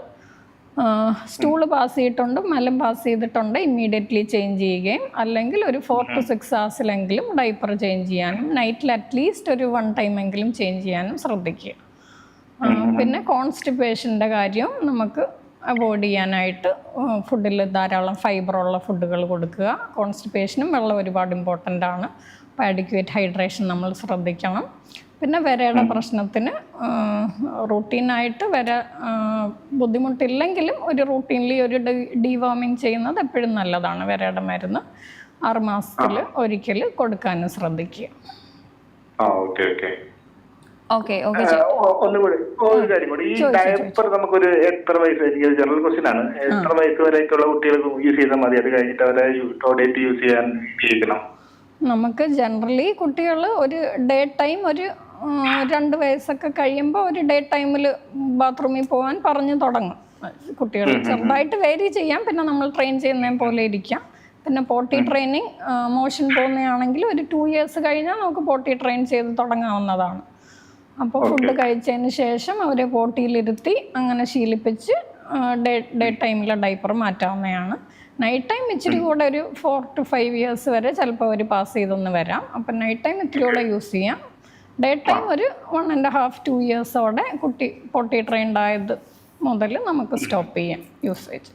സ്റ്റൂള് പാസ് ചെയ്തിട്ടുണ്ട്, മലം പാസ് ചെയ്തിട്ടുണ്ട്, ഇമ്മീഡിയറ്റ്ലി ചേഞ്ച് ചെയ്യുകയും, അല്ലെങ്കിൽ ഒരു 4 to 6 hours ഡൈപ്പർ ചേഞ്ച് ചെയ്യാനും, നൈറ്റിൽ അറ്റ്ലീസ്റ്റ് ഒരു 1 time എങ്കിലും ചേഞ്ച് ചെയ്യാനും ശ്രദ്ധിക്കുക. പിന്നെ കോൺസ്റ്റിപ്പേഷൻ്റെ കാര്യം നമുക്ക് അവോയ്ഡ് ചെയ്യാനായിട്ട് ഫുഡിൽ ധാരാളം ഫൈബറുള്ള ഫുഡുകൾ കൊടുക്കുക. കോൺസ്റ്റിപ്പേഷനും വെള്ളം ഒരുപാട് ഇമ്പോർട്ടൻ്റ് ആണ്. അപ്പോൾ അഡിക്വേറ്റ് ഹൈഡ്രേഷൻ നമ്മൾ ശ്രദ്ധിക്കണം. പിന്നെ വരയുടെ പ്രശ്നത്തിന് റൂട്ടീനായിട്ട് ബുദ്ധിമുട്ടില്ലെങ്കിലും ഒരു റൂട്ടീൻലി ഒരു ഡീവാമിങ് ചെയ്യുന്നത് എപ്പോഴും നല്ലതാണ്. വരയുടെ മരുന്ന് 6 മാസത്തിൽ ഒരിക്കൽ കൊടുക്കാനും ശ്രദ്ധിക്കുക. ഒന്നുകൂടി ഒരു കാര്യം കൂടി, ഈ ഡയപ്പർ നമുക്കൊരു എത്ര വയസ്സ്, എനിക്ക് ജനറൽ ക്വസ്റ്റ്യൻ ആണ്, എത്ര വയസ്സ് വരെയൊക്കെയുള്ള കുട്ടികൾ യൂസ് ചെയ്താൽ മതി? അത് കഴിഞ്ഞിട്ട് അവരെ ടോയ്ലറ്റ് യൂസ് ചെയ്യാൻ ഉപയോഗിക്കണം? നമുക്ക് ജനറലി കുട്ടികൾ ഒരു ഡേ ടൈം ഒരു 2 വയസ്സൊക്കെ കഴിയുമ്പോൾ ഒരു ഡേ ടൈമിൽ ബാത്റൂമിൽ പോകാൻ പറഞ്ഞു തുടങ്ങും. കുട്ടികൾ ചെറുതായിട്ട് വേരി ചെയ്യാം. പിന്നെ നമ്മൾ ട്രെയിൻ ചെയ്യുന്ന പോലെ ഇരിക്കാം. പിന്നെ പോട്ടി ട്രെയിനിങ്, മോഷൻ പോകുന്നതാണെങ്കിൽ ഒരു 2 years കഴിഞ്ഞാൽ നമുക്ക് പോട്ടി ട്രെയിൻ ചെയ്ത് തുടങ്ങാവുന്നതാണ്. അപ്പോൾ ഫുഡ് കഴിച്ചതിന് ശേഷം അവരെ പോട്ടിയിലിരുത്തി അങ്ങനെ ശീലിപ്പിച്ച് ഡേ ടൈമിലെ ഡൈപ്പർ മാറ്റാവുന്നതാണ്. നൈറ്റ് ടൈം ഇച്ചിരി കൂടെ ഒരു 4 to 5 years വരെ ചിലപ്പോൾ അവർ പാസ് ചെയ്തൊന്ന് വരാം. അപ്പം നൈറ്റ് ടൈം ഇത്തിരി കൂടെ യൂസ് ചെയ്യാം. ഡേ ടൈം ഒരു 1.5-2 years കുട്ടി പൊട്ടി ട്രെയിൻഡ് ആയത് മുതൽ നമുക്ക് സ്റ്റോപ്പ് ചെയ്യാം usage.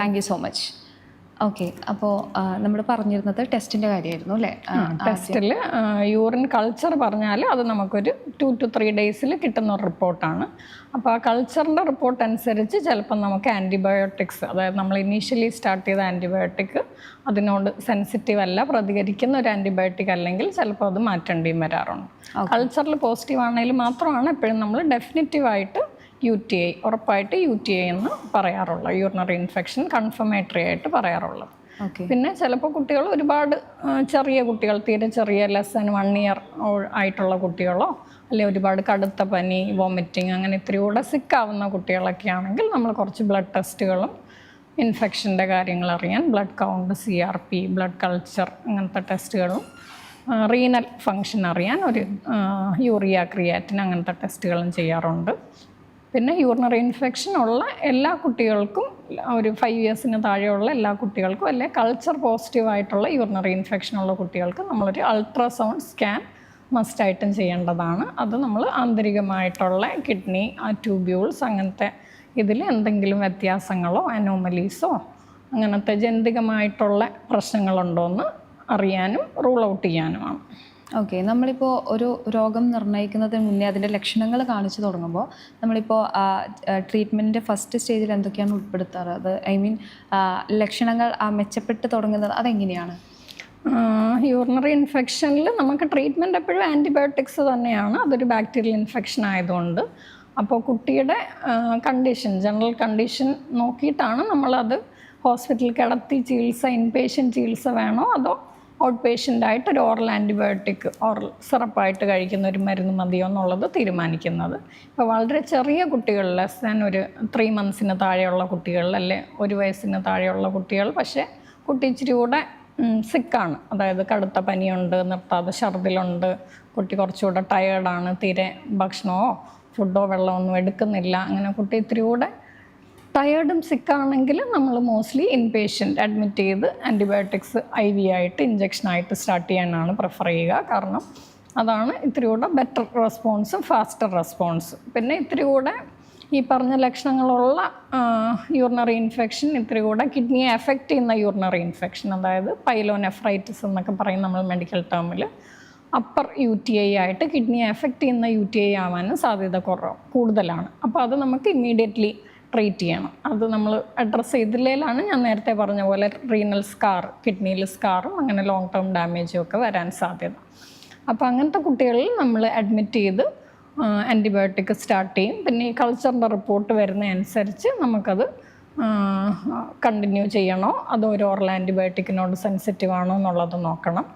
Thank you so much. Okay, അപ്പോൾ നമ്മൾ പറഞ്ഞിരുന്നത് ടെസ്റ്റിൻ്റെ കാര്യമായിരുന്നു അല്ലേ? ടെസ്റ്റിൽ യൂറിൻ കൾച്ചർ പറഞ്ഞാൽ അത് നമുക്കൊരു 2 to 3 days കിട്ടുന്ന ഒരു റിപ്പോർട്ടാണ്. അപ്പോൾ ആ കൾച്ചറിൻ്റെ റിപ്പോർട്ട് അനുസരിച്ച് ചിലപ്പോൾ നമുക്ക് ആൻറ്റിബയോട്ടിക്സ്, അതായത് നമ്മൾ ഇനീഷ്യലി സ്റ്റാർട്ട് ചെയ്ത ആൻറ്റിബയോട്ടിക് അതിനോട് സെൻസിറ്റീവ് അല്ല, പ്രതികരിക്കുന്ന ഒരു ആൻറ്റിബയോട്ടിക് അല്ലെങ്കിൽ ചിലപ്പോൾ അത് മാറ്റേണ്ടിയും വരാറുണ്ട്. കൾച്ചറിൽ പോസിറ്റീവ് ആണെങ്കിൽ മാത്രമാണ് എപ്പോഴും നമ്മൾ ഡെഫിനിറ്റീവായിട്ട് UTI, ഉറപ്പായിട്ട് UTI എന്ന് പറയാറുള്ളത്, യൂറിനറി ഇൻഫെക്ഷൻ കൺഫർമേറ്ററി ആയിട്ട് പറയാറുള്ളത്. പിന്നെ ചിലപ്പോൾ കുട്ടികൾ ഒരുപാട് ചെറിയ കുട്ടികൾ, തീരെ ചെറിയ ലെസ് ദാൻ 1 year ആയിട്ടുള്ള കുട്ടികളോ അല്ലെങ്കിൽ ഒരുപാട് കടുത്ത പനി, വോമിറ്റിങ്, അങ്ങനെ ഇത്തിരി കൂടെ സിക്കാവുന്ന കുട്ടികളൊക്കെ ആണെങ്കിൽ നമ്മൾ കുറച്ച് ബ്ലഡ് ടെസ്റ്റുകളും ഇൻഫെക്ഷൻ്റെ കാര്യങ്ങൾ അറിയാൻ blood count, CRP, blood culture അങ്ങനത്തെ ടെസ്റ്റുകളും, റീനൽ ഫങ്ഷൻ അറിയാൻ ഒരു യൂറിയ, ക്രിയാറ്റിൻ അങ്ങനത്തെ ടെസ്റ്റുകളും ചെയ്യാറുണ്ട്. പിന്നെ യൂറിനറി ഇൻഫെക്ഷൻ ഉള്ള എല്ലാ കുട്ടികൾക്കും, ഒരു 5 ഇയേഴ്സിന് താഴെയുള്ള എല്ലാ കുട്ടികൾക്കും, അല്ലെ കൾച്ചർ പോസിറ്റീവായിട്ടുള്ള യൂറിനറി ഇൻഫെക്ഷൻ ഉള്ള കുട്ടികൾക്ക് നമ്മളൊരു അൾട്രാസൗണ്ട് സ്കാൻ മസ്റ്റായിട്ടും ചെയ്യേണ്ടതാണ്. അത് നമ്മൾ ആന്തരികമായിട്ടുള്ള കിഡ്നി, ട്യൂബ്യൂൾസ് അങ്ങനത്തെ ഇതിൽ എന്തെങ്കിലും വ്യത്യാസങ്ങളോ അനോമലീസോ അങ്ങനത്തെ ജനിതകമായിട്ടുള്ള പ്രശ്നങ്ങളുണ്ടോ എന്ന് അറിയാനും റൂൾ ഔട്ട് ചെയ്യാനുമാണ്. ഓക്കെ, നമ്മളിപ്പോൾ ഒരു രോഗം നിർണ്ണയിക്കുന്നതിന് മുന്നേ അതിൻ്റെ ലക്ഷണങ്ങൾ കാണിച്ചു തുടങ്ങുമ്പോൾ നമ്മളിപ്പോൾ ട്രീറ്റ്മെൻറ്റിൻ്റെ ഫസ്റ്റ് സ്റ്റേജിൽ എന്തൊക്കെയാണ് ഉൾപ്പെടുത്താറ്? അത് ലക്ഷണങ്ങൾ മെച്ചപ്പെട്ട് തുടങ്ങുന്നത് അതെങ്ങനെയാണ്? യൂറിനറി ഇൻഫെക്ഷനിൽ നമുക്ക് ട്രീറ്റ്മെൻറ്റ് എപ്പോഴും ആൻറ്റിബയോട്ടിക്സ് തന്നെയാണ്. അതൊരു ബാക്ടീരിയൽ ഇൻഫെക്ഷൻ ആയതുകൊണ്ട്. അപ്പോൾ കുട്ടിയുടെ കണ്ടീഷൻ, ജനറൽ കണ്ടീഷൻ നോക്കിയിട്ടാണ് നമ്മളത് ഹോസ്പിറ്റലിൽ കിടത്തി ചികിത്സ, ഇൻപേഷ്യൻ്റ് ചികിത്സ വേണോ അതോ ഔട്ട് പേഷ്യൻ്റായിട്ട് ഒരു ഓറൽ ആൻറ്റിബയോട്ടിക്, ഓറൽ സിറപ്പായിട്ട് കഴിക്കുന്ന ഒരു മരുന്ന് മതിയോ എന്നുള്ളത് തീരുമാനിക്കുന്നത്. ഇപ്പോൾ വളരെ ചെറിയ കുട്ടികൾ, ലെസ് ദാൻ ഒരു 3 മന്ത്സിന് താഴെയുള്ള കുട്ടികൾ, അല്ലെ 1 വയസ്സിന് താഴെയുള്ള കുട്ടികൾ, പക്ഷേ കുട്ടി ഇച്ചിരി കൂടെ സിക്കാണ്, അതായത് കടുത്ത പനിയുണ്ട്, നിർത്താതെ ഛർദിലുണ്ട്, കുട്ടി കുറച്ചുകൂടെ ടയേർഡാണ്, തീരെ ഭക്ഷണമോ ഫുഡോ വെള്ളമൊന്നും എടുക്കുന്നില്ല, അങ്ങനെ കുട്ടി ഇത്തിരി കൂടെ ടയേർഡും സിക്കാണെങ്കിൽ നമ്മൾ മോസ്റ്റ്ലി ഇൻപേഷ്യൻ്റ് അഡ്മിറ്റ് ചെയ്ത് ആൻറ്റിബയോട്ടിക്സ് IV ആയിട്ട്, ഇഞ്ചക്ഷനായിട്ട് സ്റ്റാർട്ട് ചെയ്യാനാണ് പ്രിഫർ ചെയ്യുക. കാരണം അതാണ് ഇത്തിരി കൂടെ ബെറ്റർ റെസ്പോൺസും ഫാസ്റ്റർ റെസ്പോൺസ്. പിന്നെ ഇത്തിരി കൂടെ ഈ പറഞ്ഞ ലക്ഷണങ്ങളുള്ള യൂറിനറി ഇൻഫെക്ഷൻ, ഇത്തിരി കൂടെ കിഡ്നിയെ എഫക്റ്റ് ചെയ്യുന്ന യൂറിനറി ഇൻഫെക്ഷൻ, അതായത് പൈലോനെഫ്രൈറ്റിസ് എന്നൊക്കെ പറയും നമ്മൾ മെഡിക്കൽ ടേമിൽ, അപ്പർ UTI ആയിട്ട് കിഡ്നിയെ എഫക്റ്റ് ചെയ്യുന്ന UTI ആവാനും സാധ്യത കൂടുതലാണ്. അപ്പോൾ അത് നമുക്ക് ഇമ്മീഡിയറ്റ്ലി ട്രീറ്റ് ചെയ്യണം. അത് നമ്മൾ അഡ്രസ്സ് ചെയ്തില്ലേലാണ് ഞാൻ നേരത്തെ പറഞ്ഞ പോലെ റീനൽ സ്കാർ, കിഡ്നിയിൽ സ്കാറും അങ്ങനെ ലോങ് ടേം ഡാമേജും ഒക്കെ വരാൻ സാധ്യത. അപ്പോൾ അങ്ങനത്തെ കുട്ടികളിൽ നമ്മൾ അഡ്മിറ്റ് ചെയ്ത് ആൻറ്റിബയോട്ടിക് സ്റ്റാർട്ട് ചെയ്യും. പിന്നെ ഈ കൾച്ചറിൻ്റെ റിപ്പോർട്ട് വരുന്നതനുസരിച്ച് നമുക്കത് കണ്ടിന്യൂ ചെയ്യണോ അതോ ഒരു ഓറൽ ആൻറ്റിബയോട്ടിക്കിനോട് സെൻസിറ്റീവ് ആണോ എന്നുള്ളത് നോക്കണം.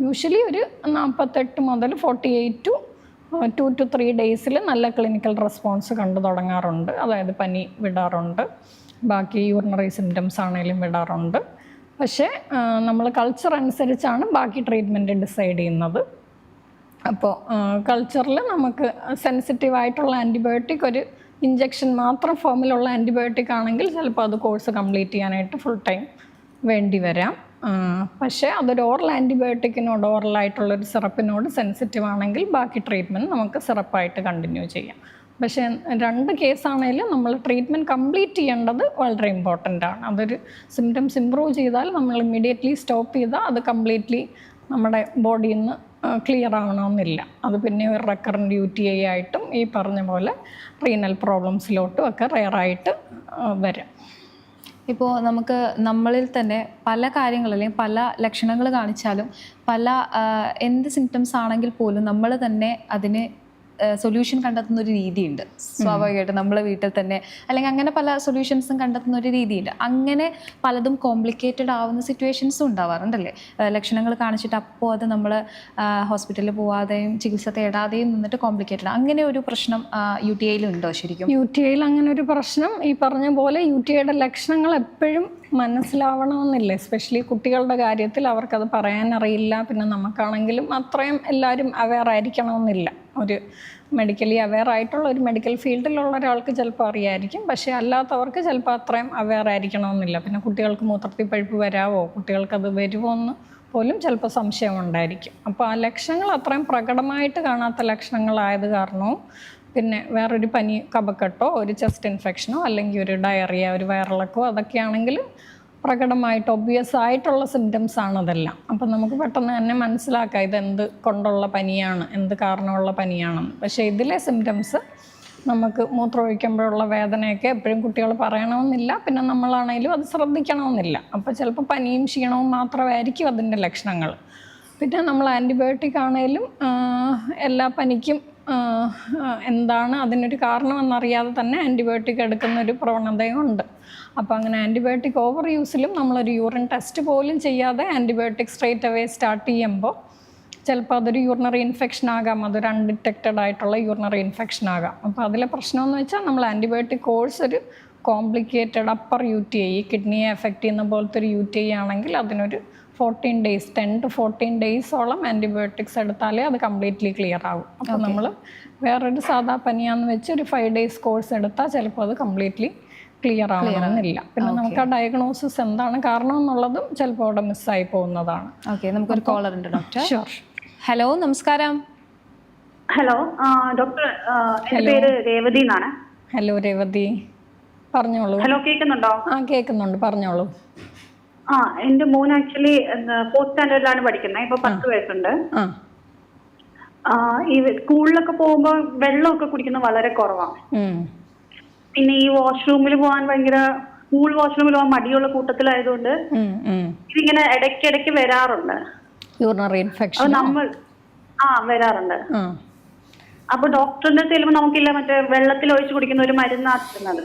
യൂഷ്വലി ഒരു 48 മുതൽ 48 to 2 to 3 ഡേയ്സിൽ നല്ല ക്ലിനിക്കൽ റെസ്പോൺസ് കണ്ടു തുടങ്ങാറുണ്ട്. അതായത് പനി വിടാറുണ്ട്, ബാക്കി യൂറിനറി സിംറ്റംസ് ആണെങ്കിലും വിടാറുണ്ട്. പക്ഷേ നമ്മൾ കൾച്ചർ അനുസരിച്ചാണ് ബാക്കി ട്രീറ്റ്മെൻറ്റ് ഡിസൈഡ് ചെയ്യുന്നത്. അപ്പോൾ കൾച്ചറിൽ നമുക്ക് സെൻസിറ്റീവ് ആയിട്ടുള്ള ആൻറ്റിബയോട്ടിക്, ഒരു ഇഞ്ചക്ഷൻ മാത്രം ഫോമിലുള്ള ആൻറ്റിബയോട്ടിക് ആണെങ്കിൽ ചിലപ്പോൾ അത് കോഴ്സ് കംപ്ലീറ്റ് ചെയ്യാനായിട്ട് ഫുൾ ടൈം വേണ്ടി വരാം. പക്ഷേ അതൊരു ഓറൽ ആൻറ്റിബയോട്ടിക്കിനോട്, ഓറലായിട്ടുള്ളൊരു സിറപ്പിനോട് സെൻസിറ്റീവ് ആണെങ്കിൽ ബാക്കി ട്രീറ്റ്മെൻറ്റ് നമുക്ക് സിറപ്പായിട്ട് കണ്ടിന്യൂ ചെയ്യാം. പക്ഷേ 2 കേസാണെങ്കിലും നമ്മൾ ട്രീറ്റ്മെൻറ്റ് കംപ്ലീറ്റ് ചെയ്യേണ്ടത് വളരെ ഇമ്പോർട്ടൻ്റ് ആണ്. അതൊരു സിംറ്റംസ് ഇമ്പ്രൂവ് ചെയ്താൽ നമ്മൾ ഇമ്മീഡിയറ്റ്ലി സ്റ്റോപ്പ് ചെയ്താൽ അത് കംപ്ലീറ്റ്ലി നമ്മുടെ ബോഡിയിൽ നിന്ന് ക്ലിയർ ആവണമെന്നില്ല. അത് പിന്നെ ഒരു റെക്കറൻറ്റ് UTI ആയിട്ടും ഈ പറഞ്ഞ പോലെ റീനൽ പ്രോബ്ലംസിലോട്ടും ഒക്കെ റെയറായിട്ട് വരാം. ഇപ്പോൾ നമുക്ക് നമ്മളിൽ തന്നെ പല കാര്യങ്ങൾ അല്ലെങ്കിൽ പല ലക്ഷണങ്ങൾ കാണിച്ചാലും എന്ത് സിംറ്റംസ് ആണെങ്കിൽ പോലും നമ്മൾ തന്നെ അതിന് സൊല്യൂഷൻ കണ്ടെത്തുന്ന ഒരു രീതിയുണ്ട്. സ്വാഭാവികമായിട്ട് നമ്മൾ വീട്ടിൽ തന്നെ അല്ലെങ്കിൽ അങ്ങനെ പല സൊല്യൂഷൻസും കണ്ടെത്തുന്ന ഒരു രീതിയുണ്ട്. അങ്ങനെ പലതും കോംപ്ലിക്കേറ്റഡ് ആവുന്ന സിറ്റുവേഷൻസും ഉണ്ടാവാറുണ്ടല്ലേ? ലക്ഷണങ്ങൾ കാണിച്ചിട്ട് അപ്പോൾ അത് നമ്മൾ ഹോസ്പിറ്റലിൽ പോവാതെയും ചികിത്സ തേടാതെയും നിന്നിട്ട് കോംപ്ലിക്കേറ്റഡ്, അങ്ങനെ ഒരു പ്രശ്നം UTIയിലുണ്ടോ ശരിക്കും? UTIയിൽ അങ്ങനെ ഒരു പ്രശ്നം ഈ പറഞ്ഞ പോലെ UTIയുടെ ലക്ഷണങ്ങൾ എപ്പോഴും മനസ്സിലാവണമെന്നില്ല. എസ്പെഷ്യലി കുട്ടികളുടെ കാര്യത്തിൽ അവർക്കത് പറയാനറിയില്ല. പിന്നെ നമുക്കാണെങ്കിലും അത്രയും എല്ലാവരും അവെയർ ആയിരിക്കണമെന്നില്ല. ഒരു മെഡിക്കലി അവെയർ ആയിട്ടുള്ള ഒരു മെഡിക്കൽ ഫീൽഡിലുള്ള ഒരാൾക്ക് ചിലപ്പോൾ അറിയായിരിക്കും, പക്ഷേ അല്ലാത്തവർക്ക് ചിലപ്പോൾ അത്രയും അവെയർ ആയിരിക്കണമെന്നില്ല. പിന്നെ കുട്ടികൾക്ക് മൂത്രത്തിൽ പഴുപ്പ് വരാവോ, കുട്ടികൾക്കത് വരുമോ എന്ന് പോലും ചിലപ്പോൾ സംശയം ഉണ്ടായിരിക്കും. അപ്പോൾ ആ ലക്ഷണങ്ങൾ അത്രയും പ്രകടമായിട്ട് കാണാത്ത ലക്ഷണങ്ങളായത് കാരണവും, പിന്നെ വേറൊരു പനി, കഫക്കെട്ടോ ഒരു ചെസ്റ്റ് ഇൻഫെക്ഷനോ അല്ലെങ്കിൽ ഒരു ഡയറിയ, ഒരു വയറിളക്കോ അതൊക്കെയാണെങ്കിൽ പ്രകടമായിട്ട് ഒബ്വിയസ് ആയിട്ടുള്ള സിംറ്റംസ് ആണ് അതെല്ലാം. അപ്പം നമുക്ക് പെട്ടെന്ന് തന്നെ മനസ്സിലാക്കാം ഇതെന്ത് കൊണ്ടുള്ള പനിയാണ്, എന്ത് കാരണമുള്ള പനിയാണെന്ന്. പക്ഷേ ഇതിലെ സിംറ്റംസ് നമുക്ക് മൂത്രമൊഴിക്കുമ്പോഴുള്ള വേദനയൊക്കെ എപ്പോഴും കുട്ടികൾ പറയണമെന്നില്ല. പിന്നെ നമ്മളാണെങ്കിലും അത് ശ്രദ്ധിക്കണമെന്നില്ല. അപ്പോൾ ചിലപ്പോൾ പനിയും ക്ഷീണവും മാത്രമായിരിക്കും അതിൻ്റെ ലക്ഷണങ്ങൾ. പിന്നെ നമ്മൾ ആൻറ്റിബയോട്ടിക് ആണെങ്കിലും എല്ലാ പനിക്കും എന്താണ് അതിനൊരു കാരണമെന്നറിയാതെ തന്നെ ആൻറ്റിബയോട്ടിക് എടുക്കുന്നൊരു പ്രവണതയും ഉണ്ട്. അപ്പോൾ അങ്ങനെ ആൻറ്റിബയോട്ടിക് ഓവർ യൂസിലും നമ്മളൊരു യൂറിൻ ടെസ്റ്റ് പോലും ചെയ്യാതെ ആൻറ്റിബയോട്ടിക് സ്ട്രേറ്റ് അവേ സ്റ്റാർട്ട് ചെയ്യുമ്പോൾ ചിലപ്പോൾ അതൊരു യൂറിനറി ഇൻഫെക്ഷൻ ആകാം, അതൊരു അൺഡിറ്റക്റ്റഡ് ആയിട്ടുള്ള യൂറിനറി ഇൻഫെക്ഷൻ ആകാം. അപ്പോൾ അതിലെ പ്രശ്നമെന്ന് വെച്ചാൽ നമ്മൾ ആൻറ്റിബയോട്ടിക് കോഴ്സ് ഒരു കോംപ്ലിക്കേറ്റഡ് അപ്പർ UTI, കിഡ്നിയെ എഫക്റ്റ് ചെയ്യുന്ന പോലത്തെ ഒരു UTI ആണെങ്കിൽ അതിനൊരു 14 days 10 to 14 ഡേയ്സോളം ആൻറ്റിബയോട്ടിക്സ് എടുത്താലേ അത് കംപ്ലീറ്റ്ലി ക്ലിയർ ആവും. അപ്പോൾ നമ്മൾ വേറൊരു സാധാ പനിയാന്ന് വെച്ച് ഒരു 5 days കോഴ്സ് എടുത്താൽ ചിലപ്പോൾ അത് കംപ്ലീറ്റ്ലി ക്ലിയർ ആവണമെന്നില്ല. പിന്നെ നമുക്ക് ആ ഡയഗ്നോസിസ് എന്താണ് കാരണം എന്നുള്ളതും ചിലപ്പോൾ അവിടെ മിസ്സായി പോകുന്നതാണ്. ഓക്കെ, നമുക്കൊരു കോളർ ഉണ്ട് ഡോക്ടർ. ഷുവർ. ഹലോ, നമസ്കാരം. ഹലോ ഡോക്ടർ, എൻ്റെ പേര് രേവതി എന്നാണ്. ഹലോ രേവതി, പറഞ്ഞോളൂ. ഹലോ, കേൾക്കുന്നുണ്ടോ? ആ കേൾക്കുന്നുണ്ട്, പറഞ്ഞോളൂ. എൻ്റെ മോൻ ആക്ച്വലി 4th സ്റ്റാൻഡേർഡിലാണ് പഠിക്കുന്നത്. ഇപ്പൊ 10 വയസ്സുണ്ട്. ഈ സ്കൂളിലൊക്കെ പോകുമ്പോൾ വെള്ളമൊക്കെ കുടിക്കുന്നത് വളരെ കുറവാണ്. പിന്നെ ഈ വാഷ്റൂമിൽ പോകാൻ ഭയങ്കര സ്കൂൾ വാഷ്റൂമിൽ പോകാൻ മടിയുള്ള കൂട്ടത്തിലായതുകൊണ്ട് ഇതിങ്ങനെ ഇടയ്ക്കിടയ്ക്ക് വരാറുണ്ട്. യൂറിനറി ഇൻഫെക്ഷൻ നമ്മൾ വരാറുണ്ട്. അപ്പൊ ഡോക്ടറിന്റെ ചെല്ലുമ്പോൾ നമുക്കില്ല മറ്റേ വെള്ളത്തിൽ ഒഴിച്ച് കുടിക്കുന്ന ഒരു മരുന്നാണ് തരുന്നത്.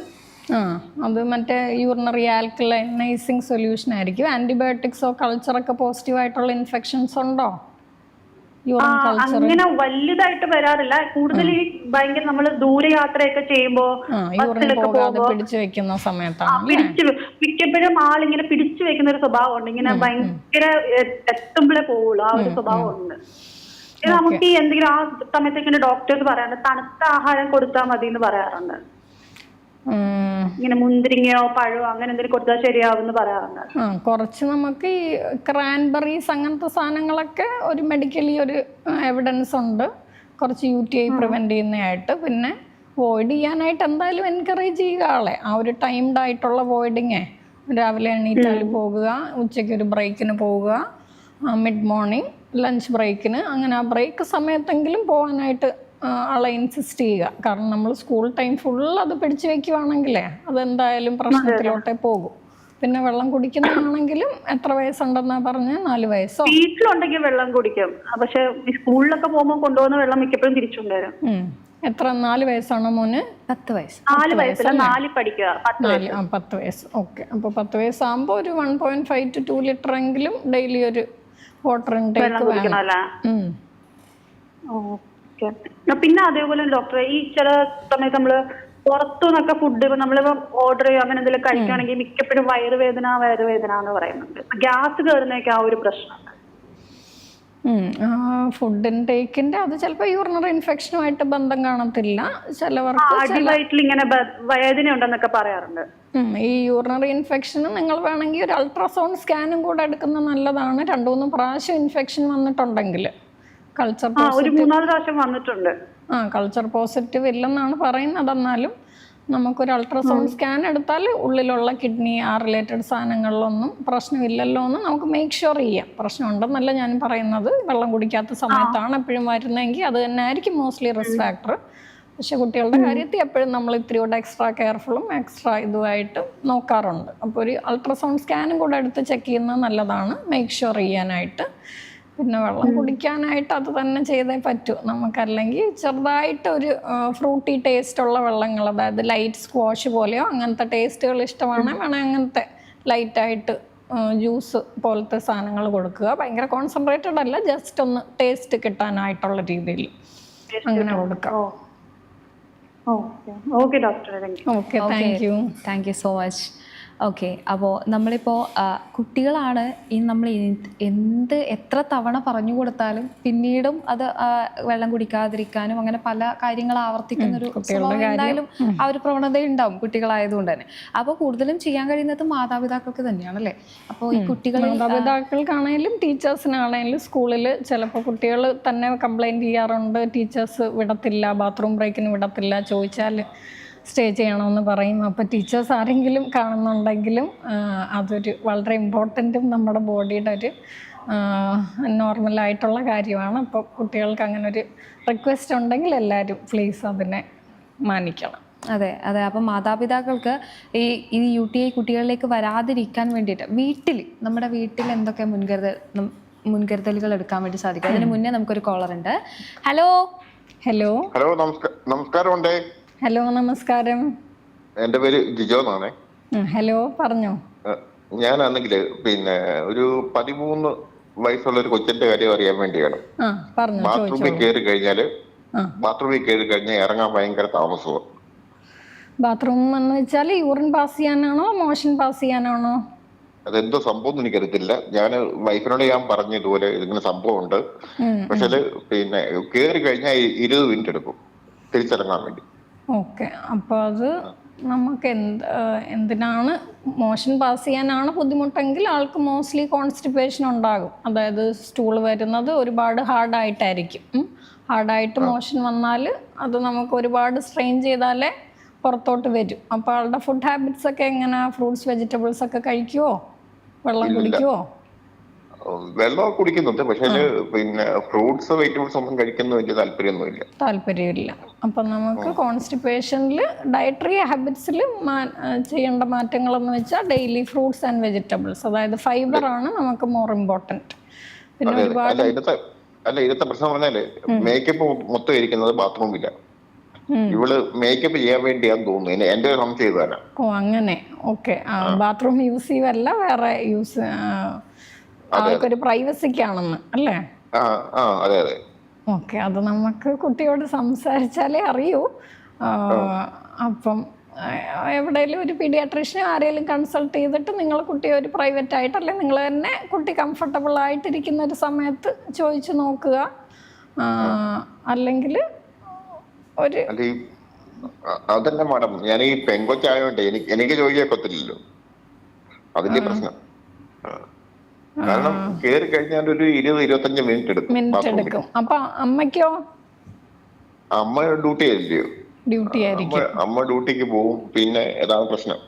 അത് മറ്റേ യൂറിനറി ആൽക്കലൈനൈസിങ് സൊല്യൂഷൻ ആയിരിക്കും. ആന്റിബയോട്ടിക്സോ കൾച്ചറൊക്കെ പോസിറ്റീവായിട്ടുള്ള ഇൻഫെക്ഷൻസ് ഉണ്ടോ? അങ്ങനെ വലുതായിട്ട് വരാറില്ല. കൂടുതൽ ഈ ഭയങ്കര നമ്മള് ദൂരയാത്രയൊക്കെ ചെയ്യുമ്പോ പിടിച്ചു വെക്കുന്ന സമയത്താണ് മിക്കപ്പോഴും ആളിങ്ങനെ പിടിച്ചു വെക്കുന്ന ഒരു സ്വഭാവം ഉണ്ട്. ഇങ്ങനെ ഭയങ്കര എത്തുമ്പോഴേ പോവുള്ളൂ, ആ ഒരു സ്വഭാവം ഉണ്ട്. നമുക്ക് ഈ എന്തെങ്കിലും ആ സമയത്ത് ഇങ്ങനെ ഡോക്ടേഴ്സ് പറയാറുണ്ട് തണുത്ത ആഹാരം കൊടുത്താൽ മതി എന്ന് പറയാറുണ്ട്. ഇങ്ങനെ മുന്തിരിങ്ങയോ പഴമോ അങ്ങനെ എന്തെങ്കിലും കൊടുത്താൽ ശരിയാവുമെന്ന് പറയാറുണ്ട്. കുറച്ച് നമുക്ക് ഈ ക്രാൻബെറീസ് അങ്ങനത്തെ സാധനങ്ങളൊക്കെ ഒരു മെഡിക്കലി ഒരു എവിഡൻസ് ഉണ്ട്, കുറച്ച് UTI പ്രിവെന്റ് ചെയ്യുന്നതായിട്ട്. പിന്നെ വോയിഡ് ചെയ്യാനായിട്ട് എന്തായാലും എൻകറേജ് ചെയ്യുക ആളെ. ആ ഒരു ടൈംഡ് ആയിട്ടുള്ള വോയിഡിങ്, രാവിലെ എണീറ്റാൽ പോകുക, ഉച്ചയ്ക്ക് ഒരു ബ്രേക്കിന് പോവുക, മിഡ് മോർണിംഗ് ലഞ്ച് ബ്രേക്കിന്, അങ്ങനെ ആ ബ്രേക്ക് സമയത്തെങ്കിലും പോകാനായിട്ട് ആളെ ഇൻസിസ്റ്റ് ചെയ്യുക. കാരണം നമ്മൾ സ്കൂൾ ടൈം ഫുൾ അത് പിടിച്ചു വെക്കുവാണെങ്കിലേ അതെന്തായാലും പ്രശ്നത്തിലോട്ടേ പോകും. പിന്നെ വെള്ളം കുടിക്കുന്നതാണെങ്കിലും എത്ര വയസ്സുണ്ടെന്നാ പറഞ്ഞ 4 വയസ്സോ? വീട്ടിലുണ്ടെങ്കിൽ വെള്ളം കുടിക്കും, പക്ഷെ സ്കൂളിലൊക്കെ പോകുമ്പോൾ കൊണ്ടുപോകുന്ന വെള്ളം മിക്കപ്പോഴും തിരിച്ചുകൊണ്ടുവരും. എത്ര 4 വയസ്സാണോ മോന്? 10 വയസ്സ്. 4 വയസ്സല്ല, 4 പഠിക്കുക. 10 വയസ്സ്. ഓക്കെ, അപ്പോൾ 10 വയസ്സാകുമ്പോൾ ഒരു 1.5 to 2 ലിറ്റർ എങ്കിലും ഡെയിലി ഒരു വാട്ടർ ഇൻടേക്ക് വേണം. പിന്നെ അതേപോലെ ഡോക്ടറെ ഈ ചില സമയത്ത് നമ്മള് പുറത്തുനിന്നൊക്കെ ഫുഡ് നമ്മളിപ്പോ ഓർഡർ ചെയ്യുക അങ്ങനെ എന്തെങ്കിലും കഴിക്കുകയാണെങ്കിൽ മിക്കപ്പോഴും വയറുവേദന എന്ന് പറയുന്നുണ്ട്. ഗ്യാസ് കയറുന്നതൊക്കെ ആ ഒരു പ്രശ്നമുണ്ട്. ഫുഡ് ഇൻടേക്കിന്റെ അത് ചിലപ്പോൾ യൂറിനറി ഇൻഫെക്ഷനുമായിട്ട് ബന്ധം കാണത്തില്ല. ചിലവർക്ക് ഇങ്ങനെ വേദന ഉണ്ടെന്നൊക്കെ പറയാറുണ്ട്. ഈ യൂറിനറി ഇൻഫെക്ഷന് നിങ്ങൾ വേണമെങ്കിൽ ഒരു അൾട്രാസൗണ്ട് സ്കാനും കൂടെ എടുക്കുന്നത് നല്ലതാണ്. 2-3 പ്രാവശ്യം ഇൻഫെക്ഷൻ വന്നിട്ടുണ്ടെങ്കിൽ. കൾച്ചർ വന്നിട്ടുണ്ട്. കൾച്ചർ പോസിറ്റീവ് ഇല്ലെന്നാണ് പറയുന്നത്. എന്നാലും നമുക്കൊരു അൾട്രാസൗണ്ട് സ്കാൻ എടുത്താൽ ഉള്ളിലുള്ള കിഡ്നി ആ റിലേറ്റഡ് സാധനങ്ങളിലൊന്നും പ്രശ്നമില്ലല്ലോ എന്ന് നമുക്ക് മേക്ക് ഷുവർ ചെയ്യാം. പ്രശ്നമുണ്ടെന്നല്ല ഞാൻ പറയുന്നത്. വെള്ളം കുടിക്കാത്ത സമയത്താണ് എപ്പോഴും വരുന്നതെങ്കിൽ അത് തന്നെ ആയിരിക്കും മോസ്റ്റ്ലി റിസ്ക് ഫാക്ടർ. പക്ഷെ കുട്ടികളുടെ കാര്യത്തിൽ എപ്പോഴും നമ്മൾ ഇത്തിരിയോടെ എക്സ്ട്രാ കെയർഫുള്ളും എക്സ്ട്രാ ഇതുമായിട്ട് നോക്കാറുണ്ട്. അപ്പോൾ ഒരു അൾട്രാസൗണ്ട് സ്കാനും കൂടെ എടുത്ത് ചെക്ക് ചെയ്യുന്നത് നല്ലതാണ്, മേക്ക് ഷുവർ ചെയ്യാനായിട്ട്. പിന്നെ വെള്ളം കുടിക്കാനായിട്ട് അത് തന്നെ ചെയ്തേ പറ്റൂ. നമുക്കല്ലെങ്കിൽ ചെറുതായിട്ട് ഒരു ഫ്രൂട്ടി ടേസ്റ്റുള്ള വെള്ളങ്ങൾ, അതായത് ലൈറ്റ് സ്ക്വാഷ് പോലെയോ അങ്ങനത്തെ ടേസ്റ്റുകൾ ഇഷ്ടമാണെങ്കിൽ വേണമെങ്കിൽ അങ്ങനത്തെ ലൈറ്റായിട്ട് ജ്യൂസ് പോലത്തെ സാധനങ്ങൾ കൊടുക്കുക. ഭയങ്കര കോൺസെൻട്രേറ്റഡ് അല്ല, ജസ്റ്റ് ഒന്ന് ടേസ്റ്റ് കിട്ടാനായിട്ടുള്ള രീതിയിൽ അങ്ങനെ കൊടുക്കാം. Okay doctor, okay, thank you so much. Okay, അപ്പോൾ നമ്മളിപ്പോൾ കുട്ടികളാണ് ഈ നമ്മൾ എത്ര തവണ പറഞ്ഞു കൊടുത്താലും പിന്നീടും അത് വെള്ളം കുടിക്കാതിരിക്കാനും അങ്ങനെ പല കാര്യങ്ങൾ ആവർത്തിക്കുന്നൊരു സ്വഭാവം എന്തായാലും ആ ഒരു പ്രവണത ഉണ്ടാവും കുട്ടികളായതുകൊണ്ട് തന്നെ. അപ്പോൾ കൂടുതലും ചെയ്യാൻ കഴിയുന്നത് മാതാപിതാക്കൾക്ക് തന്നെയാണല്ലേ. അപ്പോൾ ഈ മാതാപിതാക്കൾക്കാണെങ്കിലും ടീച്ചേഴ്സിനാണെങ്കിലും സ്കൂളിൽ ചിലപ്പോൾ കുട്ടികൾ തന്നെ കംപ്ലൈൻറ്റ് ചെയ്യാറുണ്ട്. ടീച്ചേഴ്സ് വിടത്തില്ല, ബാത്റൂം ബ്രേക്കിന് വിടത്തില്ല, ചോദിച്ചാൽ സ്റ്റേ ചെയ്യണമെന്ന് പറയും. അപ്പോൾ ടീച്ചേഴ്സ് ആരെങ്കിലും കാണുന്നുണ്ടെങ്കിലും അതൊരു വളരെ ഇമ്പോർട്ടൻറ്റും നമ്മുടെ ബോഡിയുടെ ഒരു നോർമലായിട്ടുള്ള കാര്യമാണ്. അപ്പോൾ കുട്ടികൾക്ക് അങ്ങനെ ഒരു റിക്വസ്റ്റ് ഉണ്ടെങ്കിൽ എല്ലാവരും പ്ലീസ് അതിനെ മാനിക്കണം. അതെ. അപ്പം മാതാപിതാക്കൾക്ക് ഈ UTI കുട്ടികളിലേക്ക് വരാതിരിക്കാൻ വേണ്ടിയിട്ട് നമ്മുടെ വീട്ടിൽ എന്തൊക്കെ മുൻകരുതലുകൾ എടുക്കാൻ വേണ്ടി സാധിക്കും? അതിന് മുന്നേ നമുക്കൊരു കോളർ ഉണ്ട്. ഹലോ. നമസ്കാരം. ഹലോ, നമസ്കാരം. എന്റെ പേര് ജിജോ എന്നാണ്. ഹലോ, പറഞ്ഞോ. ഞാനാണെങ്കിൽ പിന്നെ ഒരു 13 വയസ്സുള്ള ഒരു കൊച്ചിന്റെ കാര്യം അറിയാൻ വേണ്ടിയാണ്. ബാത്റൂമിൽ കയറി കഴിഞ്ഞാൽ ഇറങ്ങാൻ ഭയങ്കര താമസമാണ്. ബാത്റൂം എന്ന് വെച്ചാൽ യൂറിൻ പാസ് ചെയ്യാനാണോ മോഷൻ പാസ് ചെയ്യാനാണോ? അതെന്തോ സംഭവം എന്ന് എനിക്കറിയത്തില്ല. ഞാൻ വൈഫിനോട് ഞാൻ പറഞ്ഞു ഇതുപോലെ ഇതിങ്ങനെ സംഭവം ഉണ്ട്, പക്ഷെ അത് പിന്നെ കയറി കഴിഞ്ഞാൽ 20 മിനിറ്റ് എടുക്കും തിരിച്ചിറങ്ങാൻ വേണ്ടി. ഓക്കെ, അപ്പോൾ അത് നമുക്ക് എന്തിനാണ് മോഷൻ പാസ് ചെയ്യാനാണ് ബുദ്ധിമുട്ടെങ്കിൽ ആൾക്ക് മോസ്റ്റ്ലി കോൺസ്റ്റിപ്പേഷൻ ഉണ്ടാകും. അതായത് സ്റ്റൂള് വരുന്നത് ഒരുപാട് ഹാർഡായിട്ടായിരിക്കും. ഹാർഡായിട്ട് മോഷൻ വന്നാൽ അത് നമുക്ക് ഒരുപാട് സ്ട്രെയിൻ ചെയ്താലേ പുറത്തോട്ട് വരും. അപ്പോൾ ആളുടെ ഫുഡ് ഹാബിറ്റ്സ് ഒക്കെ എങ്ങനെയാ? ഫ്രൂട്ട്സ് വെജിറ്റബിൾസ് ഒക്കെ കഴിക്കുവോ? വെള്ളം കുടിക്കുവോ? വെള്ളം കുടിക്കുന്നുണ്ട്, പക്ഷെ പിന്നെ ഫ്രൂട്ട്സ് വെജിറ്റബിൾസ് ഒന്നും കഴിക്കുന്ന വലിയ താല്പര്യമില്ല. അപ്പം നമുക്ക് കോൺസ്റ്റിപ്പേഷനിൽ ഡയറ്ററി ഹാബിറ്റ്സിൽ ചെയ്യേണ്ട മാറ്റങ്ങളെന്ന് വെച്ചാൽ ഡെയിലി ഫ്രൂട്ട്സ് ആൻഡ് വെജിറ്റബിൾസ്, അതായത് ഫൈബർ ആണ് നമുക്ക് മോർ ഇമ്പോർട്ടൻറ്റ്. പിന്നെ ഒരുപാട് ഇന്നത്തെ പ്രശ്നം പറഞ്ഞാല് മേക്കപ്പ് മൊത്തം ഇരിക്കുന്നത് ബാത്റൂമില്ല. ഇവള് മേക്കപ്പ് ചെയ്യാൻ വേണ്ടിയാന്ന് തോന്നുന്നു, എന്റെ സംശയം ചെയ്താല. ഓ അങ്ങനെ, ഓക്കെ. ബാത്റൂം യൂസ് ചെയ്യുവല്ല, വേറെ യൂസ് ആൾക്കൊരു പ്രൈവസിക്കാണെന്ന് അല്ലേ? അതെ അതെ. ഓക്കെ, അത് നമുക്ക് കുട്ടിയോട് സംസാരിച്ചാലേ അറിയൂ. അപ്പം എവിടെയെങ്കിലും ഒരു പീഡിയാട്രീഷ്യനെ ആരെങ്കിലും കൺസൾട്ട് ചെയ്തിട്ട് നിങ്ങൾ കുട്ടിയെ ഒരു പ്രൈവറ്റ് ആയിട്ട് അല്ലെങ്കിൽ നിങ്ങൾ തന്നെ കുട്ടി കംഫർട്ടബിൾ ആയിട്ടിരിക്കുന്ന ഒരു സമയത്ത് ചോദിച്ചു നോക്കുക. അല്ലെങ്കിൽ ഒരു അതല്ല മാഡം, ഞാൻ ഈ പെങ്കൊച്ചായോണ്ട് എനിക്ക് ചോദിക്കത്തില്ലല്ലോ, അതിന്റെ പ്രശ്നം. കാരണം കേറി കഴിഞ്ഞാൽ ഒരു 20-25 മിനിറ്റ് എടുക്കും. അപ്പൊ അമ്മയ്ക്കോ? അമ്മ ഡ്യൂട്ടി ആയിരിക്കും. അമ്മ ഡ്യൂട്ടിക്ക് പോവും. പിന്നെ ഏതാണ് പ്രശ്നം?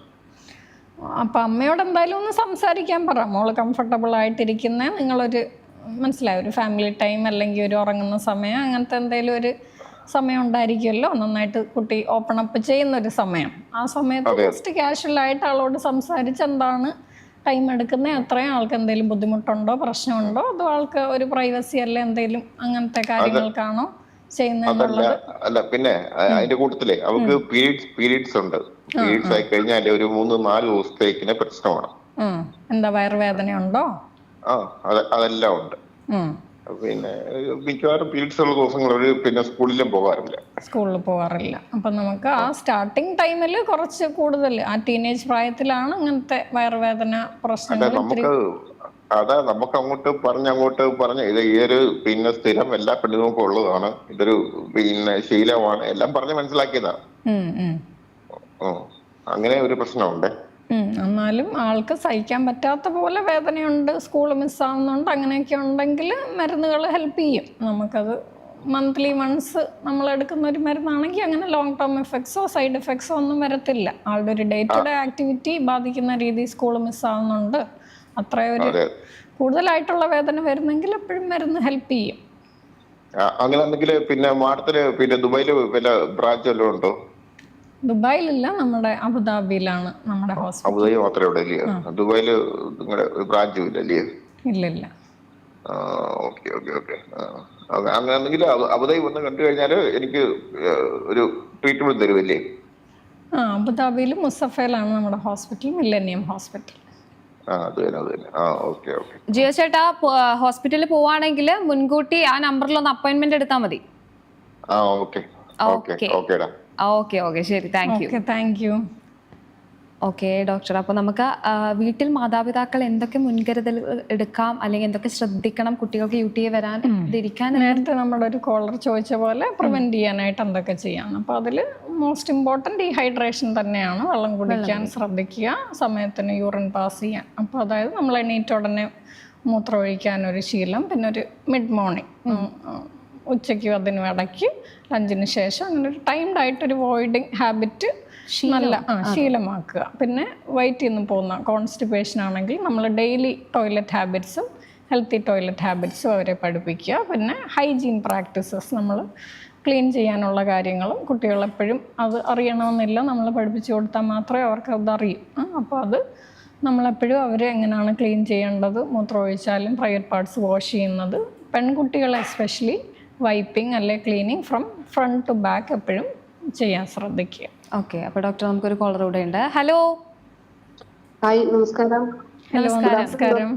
അപ്പൊ അമ്മയോട് എന്തായാലും ഒന്ന് സംസാരിക്കാൻ പറ. മോള് കംഫർട്ടബിൾ ആയിട്ടിരിക്കുന്ന നിങ്ങളൊരു മനസ്സിലായി ഒരു ഫാമിലി ടൈം അല്ലെങ്കിൽ ഒരു ഉറങ്ങുന്ന സമയം അങ്ങനത്തെ എന്തെങ്കിലും ഒരു സമയം ഉണ്ടായിരിക്കുമല്ലോ, നന്നായിട്ട് കുട്ടി ഓപ്പൺ അപ്പ് ചെയ്യുന്ന ഒരു സമയം. ആ സമയത്ത് ജസ്റ്റ് കാഷ്വൽ ആയിട്ട് ആളോട് സംസാരിച്ച് എന്താണ് ടൈം എടുക്കുന്നത്, അത്രയും ആൾക്ക് എന്തെങ്കിലും ബുദ്ധിമുട്ടുണ്ടോ പ്രശ്നമുണ്ടോ, അതോ ആൾക്ക് ഒരു പ്രൈവസി അല്ല എന്തെങ്കിലും അങ്ങനത്തെ കാര്യങ്ങൾക്കാണോ ചെയ്യുന്നത്? അല്ല, പിന്നെ അതിന്റെ കൂട്ടത്തില് അവർക്ക് പീരീഡ്സ് ഉണ്ട്. പീരീഡ്സ് ആയി കഴിഞ്ഞാൽ ഒരു 3-4 ദിവസത്തേക്കിന് പ്രശ്നമാണ്. എന്താ വയറുവേദന ഉണ്ടോ? അതെല്ലാം ഉണ്ട്. പിന്നെ മിക്കവാറും പീരീഡ്സ് ഉള്ള ദിവസങ്ങൾ പിന്നെ സ്കൂളിൽ പോകാറില്ല. അപ്പൊ നമുക്ക് ആ സ്റ്റാർട്ടിങ് ടൈമിൽ കുറച്ച് കൂടുതൽ ആ ടീനേജ് പ്രായത്തിലാണ് അങ്ങനത്തെ വയറുവേദന പ്രശ്നങ്ങൾ. നമുക്ക് അങ്ങോട്ട് പറഞ്ഞ് ഇത് ഈ ഒരു പിന്നെ സ്ഥിരം എല്ലാ പെണ്ണുങ്ങൾക്കും ഉള്ളതാണ്, ഇതൊരു പിന്നെ ശീലമാണ്, എല്ലാം പറഞ്ഞ് മനസ്സിലാക്കിയതാ. അങ്ങനെ ഒരു പ്രശ്നമുണ്ട്. എന്നാലും ആൾക്ക് സഹിക്കാൻ പറ്റാത്ത പോലെ വേദനയുണ്ട്, സ്കൂൾ മിസ്സാവുന്നുണ്ട്, അങ്ങനെയൊക്കെ ഉണ്ടെങ്കിൽ മരുന്നുകൾ ഹെൽപ്പ് ചെയ്യും. നമുക്കത് മന്ത്ലി വൺസ് നമ്മൾ എടുക്കുന്ന ഒരു മരുന്നാണെങ്കിൽ അങ്ങനെ ലോങ് ടേം എഫക്ട്സോ സൈഡ് എഫക്ട്സോ ഒന്നും വരത്തില്ല. ആളുടെ ഒരു ഡേ ടു ഡേ ആക്ടിവിറ്റി ബാധിക്കുന്ന രീതി സ്കൂൾ മിസ്സാവുന്നുണ്ട്, അത്രയൊരു കൂടുതലായിട്ടുള്ള വേദന വരുന്നെങ്കിൽ എപ്പോഴും മരുന്ന് ഹെൽപ്പ് ചെയ്യും. അങ്ങനെ പിന്നെ മാഡത്തിന് പിന്നെ ദുബായില് വല്ല ബ്രാഞ്ച് വല്ലതും ഉണ്ടോ? ദുബായിലില്ല, നമ്മുടെ അബുദാബിയിലാണ് നമ്മുടെ ഹോസ്പിറ്റൽ. അബുദാബി മാത്രമേ ഉള്ളൂ അല്ലേ? ദുബായില് നിങ്ങളുടെ ബ്രാഞ്ചും ഇല്ലല്ലേ? ഇല്ലില്ല. ഓക്കെ. അങ്ങനെയാണെങ്കിൽ അബുദാബി വന്ന് കണ്ടു കഴിഞ്ഞാല് എനിക്ക് ഒരു ട്രീറ്റ്മെന്റ് തരുമല്ലേ? അബുദാബിയിൽ മുസഫയിലാണ് നമ്മുടെ ഹോസ്പിറ്റൽ, മില്ലേനിയം ഹോസ്പിറ്റൽ. ജിയോ ചേട്ടാ, ഹോസ്പിറ്റലിൽ പോവാണെങ്കിൽ മുൻകൂട്ടി ആ നമ്പറിൽ ഒന്ന് അപ്പോയിന്റ്മെന്റ് എടുത്താൽ മതി. ഓക്കെ ശരി, താങ്ക് യു. ഓക്കെ ഡോക്ടർ, അപ്പോൾ നമുക്ക് വീട്ടിൽ മാതാപിതാക്കൾ എന്തൊക്കെ മുൻകരുതലുകൾ എടുക്കാം അല്ലെങ്കിൽ എന്തൊക്കെ ശ്രദ്ധിക്കണം കുട്ടികൾക്ക് UTI വരാതിരിക്കാൻ? നേരത്തെ നമ്മുടെ ഒരു കോളർ ചോദിച്ച പോലെ പ്രിവെന്റ് ചെയ്യാനായിട്ട് എന്തൊക്കെ ചെയ്യാം. അപ്പോൾ അതിൽ മോസ്റ്റ് ഇമ്പോർട്ടൻറ്റ് ഡീഹൈഡ്രേഷൻ തന്നെയാണ്. വെള്ളം കുടിക്കാൻ ശ്രദ്ധിക്കുക, സമയത്തിന് യൂറിൻ പാസ് ചെയ്യാൻ. അപ്പോൾ അതായത് നമ്മൾ എണീറ്റ ഉടനെ മൂത്രം ഒഴിക്കാനൊരു ശീലം, പിന്നെ ഒരു മിഡ് മോർണിംഗ് ഉച്ചയ്ക്കും അതിനും ഇടയ്ക്ക് ലഞ്ചിന് ശേഷം അങ്ങനെ ഒരു ടൈംഡ് ആയിട്ടൊരു വോയിഡിങ് ഹാബിറ്റ് നല്ല ശീലമാക്കുക. പിന്നെ വയറ്റിൽ നിന്ന് പോകുന്ന കോൺസ്റ്റിപ്പേഷൻ ആണെങ്കിൽ നമ്മൾ ഡെയിലി ടോയ്ലറ്റ് ഹാബിറ്റ്സും ഹെൽത്തി ടോയ്ലറ്റ് ഹാബിറ്റ്സും അവരെ പഠിപ്പിക്കുക. പിന്നെ ഹൈജീൻ പ്രാക്ടീസസ്, നമ്മൾ ക്ലീൻ ചെയ്യാനുള്ള കാര്യങ്ങളും കുട്ടികളെപ്പോഴും അത് അറിയണമെന്നില്ല, നമ്മൾ പഠിപ്പിച്ചു കൊടുത്താൽ മാത്രമേ അവർക്ക് അത് അറിയൂ. അപ്പോൾ അത് നമ്മളെപ്പോഴും അവർ എങ്ങനെയാണ് ക്ലീൻ ചെയ്യേണ്ടത്, മൂത്രം ഒഴിച്ചാലും പ്രൈവറ്റ് പാർട്സ് വാഷ് ചെയ്യുന്നത്, പെൺകുട്ടികളെ എസ്പെഷ്യലി വൈപ്പിംഗ് അല്ലെ cleaning from front to back എപ്പോഴും ചെയ്യാൻ ശ്രദ്ധിക്കുക. ഓക്കെ, അപ്പോൾ ഡോക്ടർ നമുക്കൊരു കോളർ കൂടെ ഉണ്ട്. ഹലോ. ഹായ്, നമസ്കാരം. നമസ്കാരം.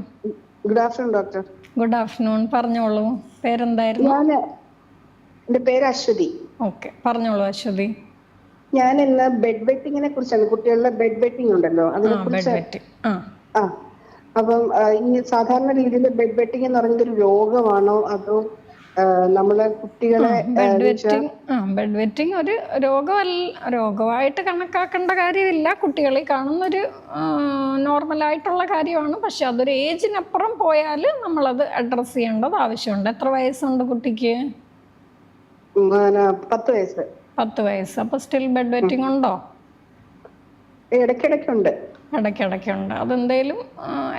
Good afternoon doctor. Good afternoon, പറഞ്ഞോളൂ. പേരെന്തായിരുന്നു? എന്റെ പേര് അശ്വതി. ഓക്കെ, പറഞ്ഞോളൂ അശ്വതി. ഞാൻ ഇന്ന് ബെഡ് വെറ്റിങ്ങിനെ കുറിച്ചാണ്, കുട്ടികളുടെ ബെഡ് വെറ്റിംഗ് ഉണ്ടല്ലോ അതിനെ കുറിച്ച്. അപ്പം ഈ സാധാരണ രീതിയിൽ ബെഡ് വെറ്റിംഗ് എന്ന് പറയുന്നത് ഒരു രോഗമാണോ അതോ നമ്മളെ കുട്ടികളെ ബെഡ് വെറ്റിംഗ് ഒരു രോഗമായിട്ട് കണക്കാക്കേണ്ട കാര്യമില്ല. കുട്ടികളിൽ കാണുന്നൊരു നോർമലായിട്ടുള്ള കാര്യമാണ്. പക്ഷെ അതൊരു ഏജിനപ്പുറം പോയാൽ നമ്മളത് അഡ്രസ്സ് ചെയ്യേണ്ടത് ആവശ്യമുണ്ട്. എത്ര വയസ്സുണ്ട് കുട്ടിക്ക്? 10 വയസ്സ്. 10 വയസ്സ്. അപ്പോൾ സ്റ്റിൽ ബെഡ് വെറ്റിംഗ് ഉണ്ടോ? ഇടയ്ക്കിടയ്ക്കുണ്ട്. അതെന്തേലും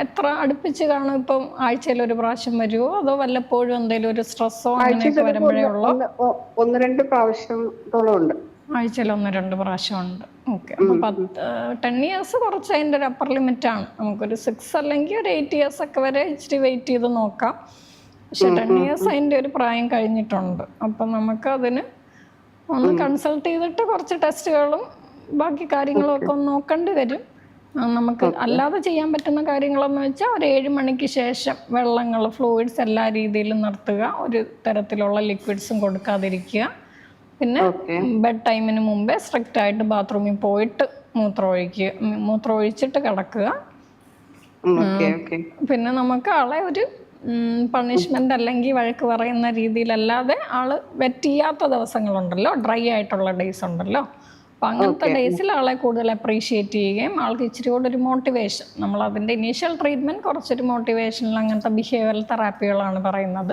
എത്ര അടുപ്പിച്ച് കാണും? ഇപ്പം ആഴ്ചയിൽ ഒരു പ്രാവശ്യം വരുമോ അതോ വല്ലപ്പോഴും എന്തെങ്കിലും ഒരു സ്ട്രെസ്സോ അങ്ങനെയൊക്കെ വരുമ്പോഴേ ഉള്ളോ? 1-2 പ്രാവശ്യത്തോളം ഉണ്ട്. ആഴ്ചയിൽ 1-2 പ്രാവശ്യം ഉണ്ട്. ഓക്കെ. അപ്പോൾ 10 ഇയേഴ്സ് കുറച്ച് അതിൻ്റെ ഒരു അപ്പർ ലിമിറ്റാണ്. നമുക്കൊരു 6 അല്ലെങ്കിൽ ഒരു 8 ഇയേഴ്സ് ഒക്കെ വരെ ഇച്ചിരി വെയിറ്റ് ചെയ്ത് നോക്കാം. പക്ഷെ 10 ഇയേഴ്സ് അതിൻ്റെ ഒരു പ്രായം കഴിഞ്ഞിട്ടുണ്ട്. അപ്പം നമുക്ക് അതിന് ഒന്ന് കൺസൾട്ട് ചെയ്തിട്ട് കുറച്ച് ടെസ്റ്റുകളും ബാക്കി കാര്യങ്ങളും ഒക്കെ ഒന്ന് നോക്കേണ്ടി വരും. നമുക്ക് അല്ലാതെ ചെയ്യാൻ പറ്റുന്ന കാര്യങ്ങളെന്ന് വെച്ചാൽ ഒരു 7 മണിക്ക് ശേഷം വെള്ളങ്ങൾ, ഫ്ലൂയിഡ്സ് എല്ലാ രീതിയിലും നിർത്തുക, ഒരു തരത്തിലുള്ള ലിക്വിഡ്സും കൊടുക്കാതിരിക്കുക. പിന്നെ ബെഡ് ടൈമിന് മുമ്പേ സ്ട്രിക്റ്റ് ആയിട്ട് ബാത്റൂമിൽ പോയിട്ട് മൂത്രമൊഴിച്ചിട്ട് കിടക്കുക. പിന്നെ നമുക്ക് ആളെ ഒരു പണിഷ്മെന്റ് അല്ലെങ്കിൽ വഴക്ക് പറയുന്ന രീതിയിലല്ലാതെ ആള് വെറ്റ് ചെയ്യാത്ത ദിവസങ്ങളുണ്ടല്ലോ, ഡ്രൈ ആയിട്ടുള്ള ഡേയ്സ് ഉണ്ടല്ലോ, അപ്പം അങ്ങനത്തെ ഡേയ്സിൽ ആളെ കൂടുതൽ അപ്രീഷിയേറ്റ് ചെയ്യുകയും ആൾക്ക് ഇച്ചിരി കൂടെ ഒരു മോട്ടിവേഷൻ, നമ്മൾ അതിൻ്റെ ഇനീഷ്യൽ ട്രീറ്റ്മെൻറ്റ് കുറച്ചൊരു മോട്ടിവേഷനിൽ അങ്ങനത്തെ ബിഹേവിയറൽ തെറാപ്പികളാണ് പറയുന്നത്.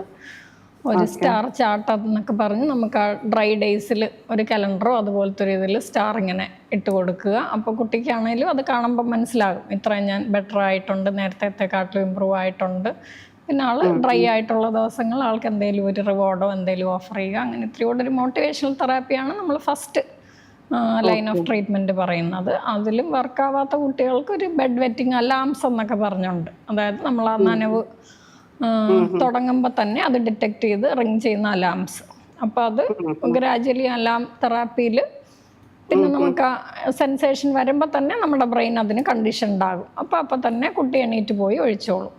ഒരു സ്റ്റാർ ചാർട്ട് എന്നൊക്കെ പറഞ്ഞ് നമുക്ക് ആ ഡ്രൈ ഡേയ്സിൽ ഒരു കലണ്ടറോ അതുപോലത്തെ ഒരു ഇതിൽ സ്റ്റാർ ഇങ്ങനെ ഇട്ട് കൊടുക്കുക. അപ്പോൾ കുട്ടിക്കാണെങ്കിലും അത് കാണുമ്പോൾ മനസ്സിലാകും ഇത്രയും ഞാൻ ബെറ്റർ ആയിട്ടുണ്ട്, നേരത്തെക്കാട്ടിലും ഇമ്പ്രൂവ് ആയിട്ടുണ്ട്. പിന്നെ ആൾ ഡ്രൈ ആയിട്ടുള്ള ദിവസങ്ങൾ ആൾക്ക് എന്തെങ്കിലും ഒരു റിവാർഡോ എന്തെങ്കിലും ഓഫർ ചെയ്യുക. അങ്ങനെ ഇത്തിരി കൂടെ ഒരു മോട്ടിവേഷണൽ തെറാപ്പിയാണ് നമ്മൾ ഫസ്റ്റ് ലൈൻ ഓഫ് ട്രീറ്റ്മെൻറ്റ് പറയുന്നത്. അതിലും വർക്കാവാത്ത കുട്ടികൾക്ക് ഒരു ബെഡ് വെറ്റിംഗ് അലാംസ് എന്നൊക്കെ പറഞ്ഞുണ്ട്. അതായത് നമ്മൾ ആ നനവ് തുടങ്ങുമ്പോൾ തന്നെ അത് ഡിറ്റക്ട് ചെയ്ത് റിങ് ചെയ്യുന്ന അലാംസ്. അപ്പോൾ അത് ഗ്രാജ്വലി അലാം തെറാപ്പിയിൽ പിന്നെ നമുക്ക് ആ സെൻസേഷൻ വരുമ്പോൾ തന്നെ നമ്മുടെ ബ്രെയിൻ അതിന് കണ്ടീഷൻ ഉണ്ടാകും. അപ്പോൾ തന്നെ കുട്ടി എണീറ്റ് പോയി ഒഴിച്ചോളും.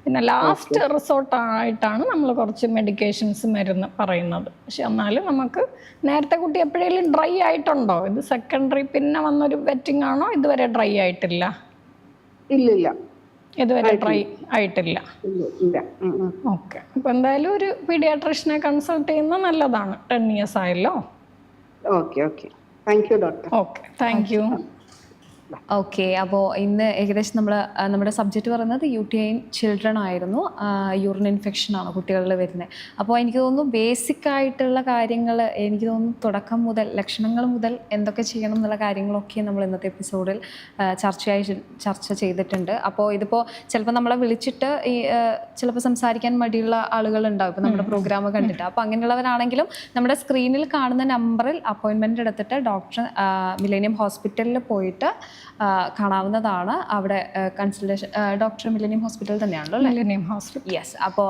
പിന്നെ ലാസ്റ്റ് റിസോർട്ടായിട്ടാണ് നമ്മൾ കുറച്ച് മെഡിക്കേഷൻസ് മരുന്ന് പറയുന്നത്. പക്ഷെ എന്നാലും നമുക്ക് നേരത്തെ കുട്ടി എപ്പോഴേലും ഡ്രൈ ആയിട്ടുണ്ടോ? ഇത് സെക്കൻഡറി പിന്നെ വന്നൊരു വെറ്റിംഗ് ആണോ? ഇതുവരെ ഡ്രൈ ആയിട്ടില്ല? ഇല്ല, ഇതുവരെ ഡ്രൈ ആയിട്ടില്ല. ഓക്കെ. അപ്പോൾ എന്തായാലും ഒരു പീഡിയാട്രിഷനെ കൺസൾട്ട് ചെയ്യുന്നത് നല്ലതാണ്. 10 ഇയേഴ്സ് ആയല്ലോ. Okay. Thank you doctor. Okay, thank you. Okay. അപ്പോൾ ഇന്ന് ഏകദേശം നമ്മുടെ സബ്ജക്റ്റ് പറയുന്നത് UTI ഇൻ ചിൽഡ്രൻ ആയിരുന്നു. യൂറിൻ ഇൻഫെക്ഷനാണ് കുട്ടികളിൽ വരുന്നത്. അപ്പോൾ എനിക്ക് തോന്നുന്നു ബേസിക് ആയിട്ടുള്ള കാര്യങ്ങൾ, എനിക്ക് തോന്നുന്നു തുടക്കം മുതൽ ലക്ഷണങ്ങൾ മുതൽ എന്തൊക്കെ ചെയ്യണം എന്നുള്ള കാര്യങ്ങളൊക്കെ നമ്മൾ ഇന്നത്തെ എപ്പിസോഡിൽ ചർച്ച ചെയ്തിട്ടുണ്ട്. അപ്പോൾ ഇതിപ്പോൾ ചിലപ്പോൾ നമ്മളെ വിളിച്ചിട്ട് ചിലപ്പോൾ സംസാരിക്കാൻ മടിയുള്ള ആളുകളുണ്ടാവും ഇപ്പോൾ നമ്മുടെ പ്രോഗ്രാം കണ്ടിട്ട്. അപ്പോൾ അങ്ങനെയുള്ളവരാണെങ്കിലും നമ്മുടെ സ്ക്രീനിൽ കാണുന്ന നമ്പറിൽ അപ്പോയിൻമെൻ്റ് എടുത്തിട്ട് മിലേനിയം ഹോസ്പിറ്റലിൽ പോയിട്ട് കാണാവുന്നതാണ്. അവിടെ കൺസൾട്ടേഷൻ ഡോക്ടർ മിലേനിയം ഹോസ്പിറ്റൽ തന്നെയാണല്ലോ അല്ലേ? Millennium hospital, yes. അപ്പോൾ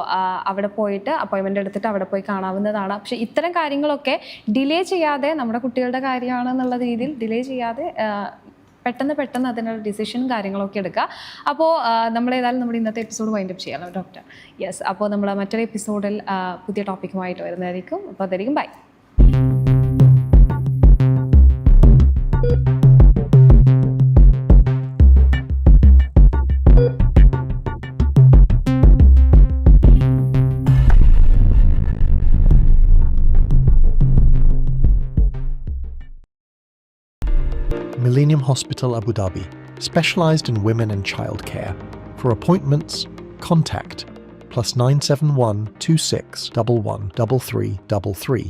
അവിടെ പോയിട്ട് അപ്പോയിൻമെൻ്റ് എടുത്തിട്ട് അവിടെ പോയി കാണാവുന്നതാണ്. പക്ഷേ ഇത്തരം കാര്യങ്ങളൊക്കെ ഡിലേ ചെയ്യാതെ, നമ്മുടെ കുട്ടികളുടെ കാര്യമാണെന്നുള്ള രീതിയിൽ ഡിലേ ചെയ്യാതെ പെട്ടെന്ന് അതിനുള്ള ഡിസിഷനും കാര്യങ്ങളൊക്കെ എടുക്കുക. അപ്പോൾ നമ്മളേതായാലും നമ്മുടെ ഇന്നത്തെ എപ്പിസോഡ് വൈൻഡപ്പ് ചെയ്യാമല്ലോ ഡോക്ടർ? യെസ്. അപ്പോൾ നമ്മൾ മറ്റൊരു എപ്പിസോഡിൽ പുതിയ ടോപ്പിക്കുമായിട്ട് വരുന്നതായിരിക്കും. അപ്പോൾ അതായിരിക്കും. By. Millennium Hospital Abu Dhabi, specialised in women and childcare. For appointments, contact +971 26 11 3333